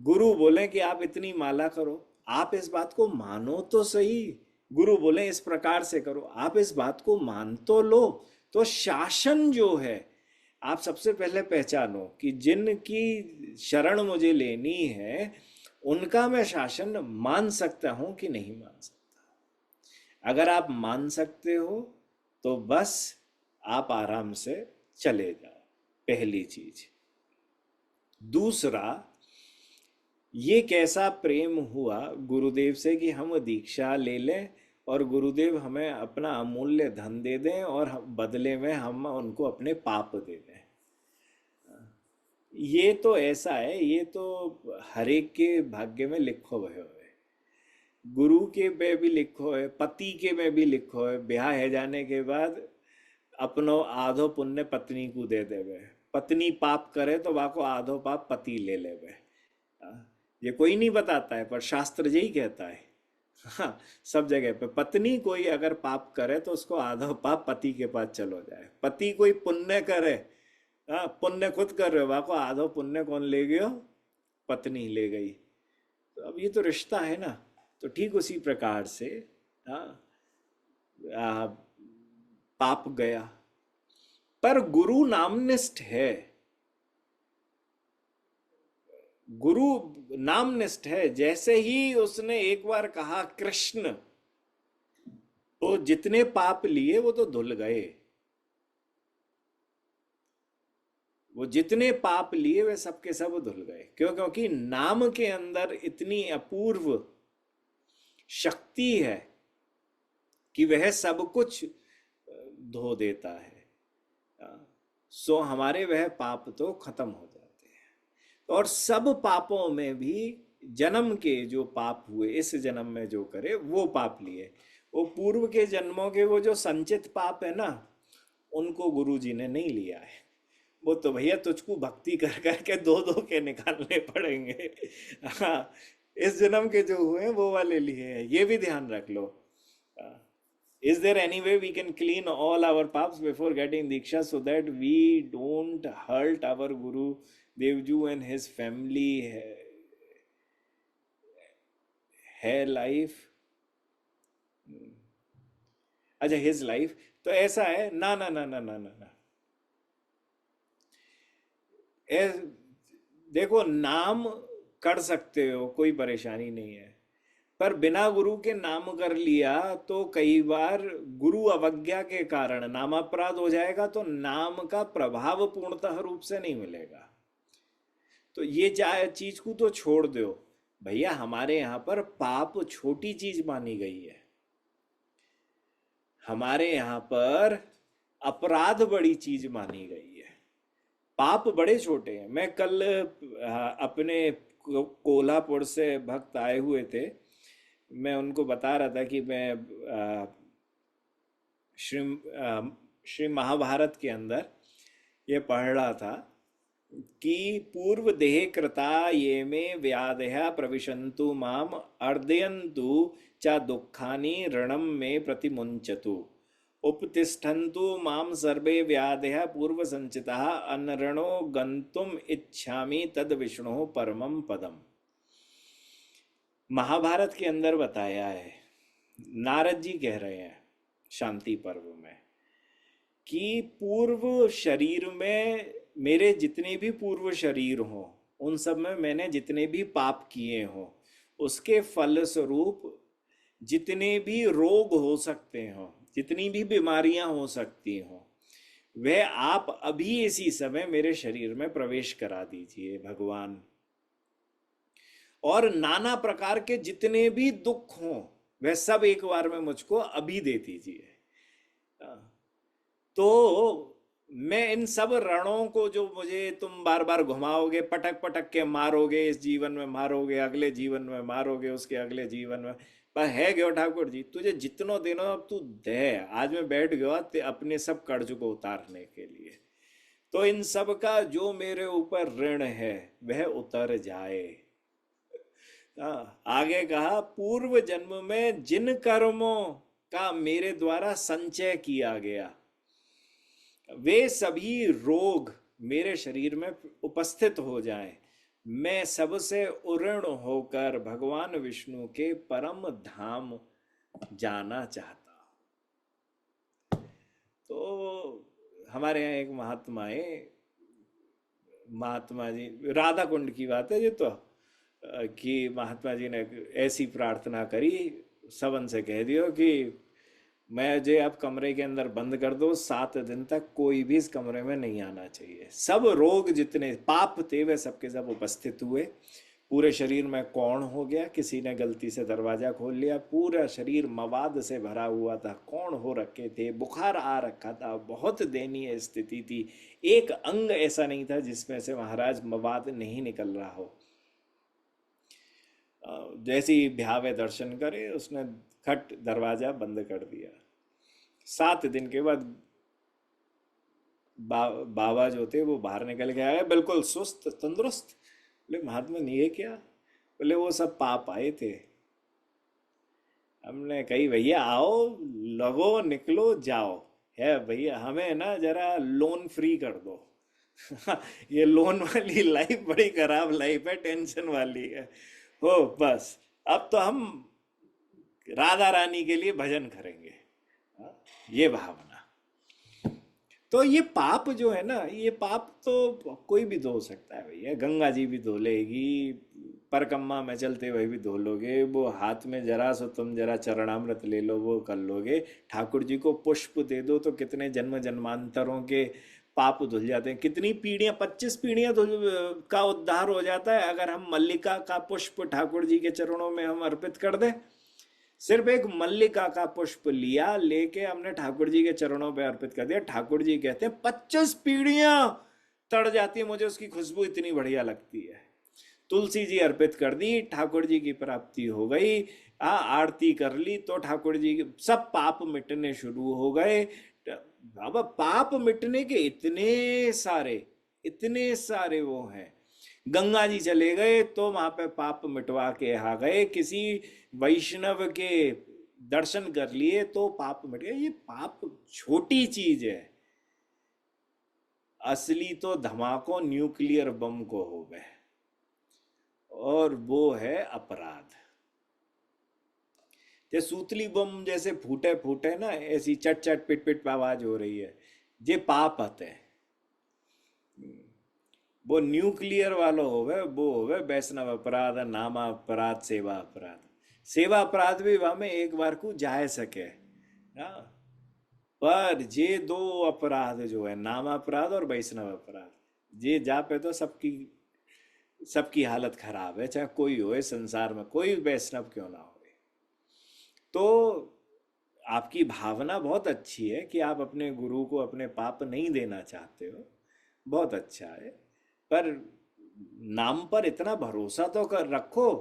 गुरु बोले कि आप इतनी माला करो, आप इस बात को मानो तो सही, गुरु बोले इस प्रकार से करो, आप इस बात को मान तो लो। तो शासन जो है, आप सबसे पहले पहचानो कि जिनकी शरण मुझे लेनी है उनका मैं शासन मान सकता हूं कि नहीं मान सकता। अगर आप मान सकते हो तो बस आप आराम से चले जाओ, पहली चीज। दूसरा, ये कैसा प्रेम हुआ गुरुदेव से कि हम दीक्षा ले लें और गुरुदेव हमें अपना अमूल्य धन दे दें और बदले में हम उनको अपने पाप दे दें। ये तो ऐसा है, ये तो हर एक के भाग्य में लिखो भयो है, गुरु के में भी लिखो है, पति के में भी लिखो है, ब्याह है जाने के बाद अपनो आधो पुण्य पत्नी को दे देवे, पत्नी पाप करे तो वाको आधो पाप पति ले लेवे। ये कोई नहीं बताता है पर शास्त्र यही कहता है। हाँ, सब जगह पे पत्नी कोई अगर पाप करे तो उसको आधा पाप पति के पास चलो जाए, पति कोई पुण्य करे, हाँ पुण्य खुद कर रहे हो, वाको आधो पुण्य कौन ले गयो, पत्नी ले गई। तो अब ये तो रिश्ता है ना, तो ठीक उसी प्रकार से हाँ, आ, पाप गया, पर गुरु नामनिष्ठ है, गुरु नामनिष्ठ है। जैसे ही उसने एक बार कहा कृष्ण, तो जितने पाप लिए वो तो धुल गए, वो जितने पाप लिए वे सबके सब धुल गए। क्यों? क्योंकि नाम के अंदर इतनी अपूर्व शक्ति है कि वह सब कुछ धो देता है। सो हमारे वह पाप तो खत्म हो जाते हैं। और सब पापों में भी जन्म के जो पाप हुए, इस जन्म में जो करे वो पाप लिए, वो पूर्व के जन्मों के वो जो संचित पाप है ना, उनको गुरु जी ने नहीं लिया है। वो तो भैया तुझको भक्ति कर करके दो दो के निकालने पड़ेंगे। हाँ, इस जन्म के जो हुए हैं वो वाले लिए हैं, ये भी ध्यान रख लो। Is there any way we can clean all our paps before getting Diksha so that we don't hurt our Guru Devju and his family है लाइफ? अच्छा, हिज लाइफ तो ऐसा है ना ना ना ना ना ना ना। ए, देखो, नाम कर सकते हो, कोई परेशानी नहीं है, पर बिना गुरु के नाम कर लिया तो कई बार गुरु अवज्ञा के कारण नामापराध हो जाएगा, तो नाम का प्रभाव पूर्णतः रूप से नहीं मिलेगा। तो ये चीज को तो छोड़ दो भैया, हमारे यहाँ पर पाप छोटी चीज मानी गई है। हमारे यहाँ पर अपराध बड़ी चीज मानी गई है, पाप बड़े छोटे हैं। मैं कल अपने कोल्हापुर से भक्त आए हुए थे, मैं उनको बता रहा था कि मैं श्री श्री महाभारत के अंदर ये पढ़ रहा था कि पूर्व देह कृता ये में व्याधया प्रविशन्तु माम अर्दयन्तु च दुःखानि ऋणम में प्रतिमुंचतु उपतिष्ठन्तु माम सर्वे व्याधया पूर्व संचिता अनरणो गंतुम इच्छामि तद विष्णु परमम पदम। महाभारत के अंदर बताया है, नारद जी कह रहे हैं शांति पर्व में कि पूर्व शरीर में मेरे जितने भी पूर्व शरीर हों, उन सब में मैंने जितने भी पाप किए हों, उसके फल स्वरूप जितने भी रोग हो सकते हों, जितनी भी बीमारियां हो सकती हों, वह आप अभी इसी समय मेरे शरीर में प्रवेश करा दीजिए भगवान। और नाना प्रकार के जितने भी दुख हों, वह सब एक बार में मुझको अभी दे दीजिए। तो मैं इन सब रणों को जो मुझे तुम बार बार घुमाओगे, पटक पटक के मारोगे, इस जीवन में मारोगे, अगले जीवन में मारोगे, उसके अगले जीवन में, पर है गयो ठाकुर जी, तुझे जितनों दिनों अब तू दे, आज मैं बैठ गया अपने सब कर्ज को उतारने के लिए। तो इन सब का जो मेरे ऊपर ऋण है वह उतर जाए। आगे कहा, पूर्व जन्म में जिन कर्मों का मेरे द्वारा संचय किया गया, वे सभी रोग मेरे शरीर में उपस्थित हो जाएं, मैं सबसे उऋण होकर भगवान विष्णु के परम धाम जाना चाहता हूं। तो हमारे यहाँ एक महात्मा है, महात्मा जी, राधा कुंड की बात है ये तो, कि महात्मा जी ने ऐसी प्रार्थना करी, सबन से कह दियो कि मैं जे अब कमरे के अंदर बंद कर दो, 7 दिन तक कोई भी इस कमरे में नहीं आना चाहिए। सब रोग जितने पाप थे वे सबके सब उपस्थित हुए, पूरे शरीर में कौन हो गया, किसी ने गलती से दरवाजा खोल लिया, पूरा शरीर मवाद से भरा हुआ था, कौन हो रखे थे, बुखार आ रखा था, बहुत दयनीय स्थिति थी, एक अंग ऐसा नहीं था जिसमें से महाराज मवाद नहीं निकल रहा हो। जैसे ही भ्यावे दर्शन करे, उसने खट दरवाजा बंद कर दिया। 7 दिन के बाद बाबा जो थे वो बाहर निकल के आए, बिल्कुल सुस्त तंदुरुस्त। बोले महात्मा नहीं है क्या? बोले वो सब पाप आए थे। हमने कही भैया आओ, लगो, निकलो, जाओ, है भैया हमें ना जरा लोन फ्री कर दो। ये लोन वाली लाइफ बड़ी खराब लाइफ है, टेंशन वाली है। हो बस, अब तो हम राधा रानी के लिए भजन करेंगे, ये भावना। तो ये पाप जो है ना, ये पाप तो कोई भी धो सकता है भैया, गंगा जी भी धो लेगी, परकम्मा में चलते हुए भी धो लोगे, वो हाथ में जरा सो तुम जरा चरणामृत ले लो वो कर लोगे, ठाकुर जी को पुष्प दे दो तो कितने जन्म जन्मांतरों के पाप धुल जाते हैं। कितनी पीढ़ियां, 25 पीढ़ियां का उद्धार हो जाता है अगर हम मल्लिका का पुष्प ठाकुर जी के चरणों में हम अर्पित कर दें। सिर्फ एक मल्लिका का पुष्प लिया, लेके हमने ठाकुर जी के चरणों पे अर्पित कर दिया, ठाकुर जी कहते हैं 25 पीढ़ियां तड़ जाती है, मुझे उसकी खुशबू इतनी बढ़िया लगती है। तुलसी जी अर्पित कर दी, ठाकुर जी की प्राप्ति हो गई। आरती कर ली तो ठाकुर जी के सब पाप मिटने शुरू हो गए। अब पाप मिटने के इतने सारे इतने सारे वो हैं। गंगा जी चले गए तो वहां पे पाप मिटवा के आ गए, किसी वैष्णव के दर्शन कर लिए तो पाप मिट गए। ये पाप छोटी चीज है, असली तो धमाको न्यूक्लियर बम को हो गए, और वो है अपराध। ये सूतली बम जैसे फूटे फूटे ना, ऐसी चट चट पिट पिट आवाज हो रही है, ये पाप आते हैं। वो न्यूक्लियर वालो होवे, वो होवे वैष्णव अपराध, नामा अपराध, सेवा अपराध। सेवा अपराध भी वहां में एक बार को जाए सके हाँ। पर ये दो अपराध जो है, नाम अपराध और वैष्णव अपराध, ये जा पे तो सबकी सबकी हालत खराब है, चाहे कोई हो संसार में, कोई वैष्णव क्यों ना हो। तो आपकी भावना बहुत अच्छी है कि आप अपने गुरु को अपने पाप नहीं देना चाहते हो, बहुत अच्छा है। पर नाम पर इतना भरोसा तो कर रखो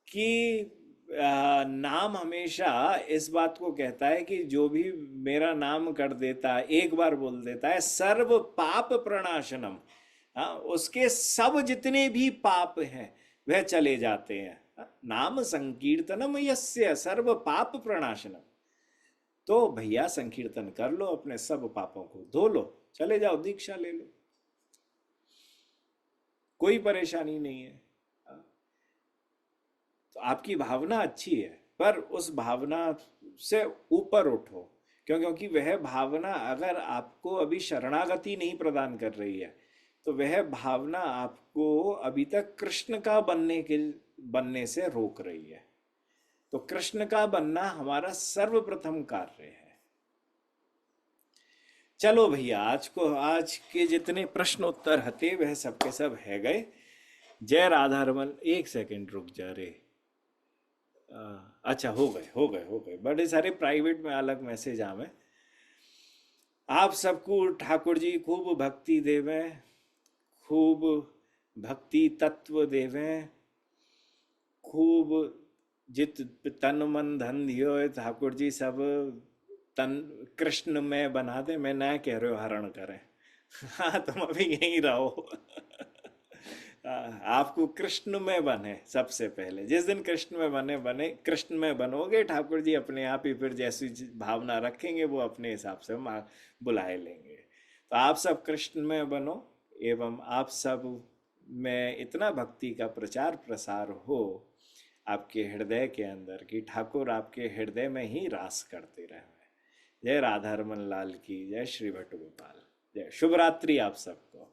कि नाम हमेशा इस बात को कहता है कि जो भी मेरा नाम कर देता है, एक बार बोल देता है, सर्व पाप प्रणाशनम, हाँ, उसके सब जितने भी पाप हैं वह चले जाते हैं। हाँ, नाम संकीर्तनम यस्य सर्व पाप प्रणाशनम। तो भैया संकीर्तन कर लो, अपने सब पापों को धो लो, चले जाओ, दीक्षा ले लो, कोई परेशानी नहीं है। हाँ, तो आपकी भावना अच्छी है, पर उस भावना से ऊपर उठो। क्योंकि वह भावना अगर आपको अभी शरणागति नहीं प्रदान कर रही है, तो वह भावना आपको अभी तक कृष्ण का बनने से रोक रही है। तो कृष्ण का बनना हमारा सर्वप्रथम कार्य है। चलो भैया, आज के जितने प्रश्न उत्तर हते वह सबके सब है गए। जय राधा रमन। एक सेकंड रुक जा रे। अच्छा, हो गए बड़े सारे प्राइवेट में अलग मैसेज आवे। आप सबको ठाकुर जी खूब भक्ति देवें, खूब भक्ति तत्व देवें, खूब जित तन मन धन दियो ठाकुर जी सब तन कृष्ण में बना दे। मैं ना कह रहे हो हरण करें। हाँ, तुम अभी यहीं रहो। आपको कृष्ण में बने सबसे पहले। जिस दिन कृष्ण में बने कृष्ण में बनोगे, ठाकुर जी अपने आप ही फिर जैसी भावना रखेंगे वो अपने हिसाब से बुलाए लेंगे। तो आप सब कृष्ण में बनो, एवं आप सब में इतना भक्ति का प्रचार प्रसार हो आपके हृदय के अंदर कि ठाकुर आपके हृदय में ही रास करते रहे। जय राधा रमन लाल की जय। श्री भट्ट गोपाल जय। शुभ रात्रि आप सबको।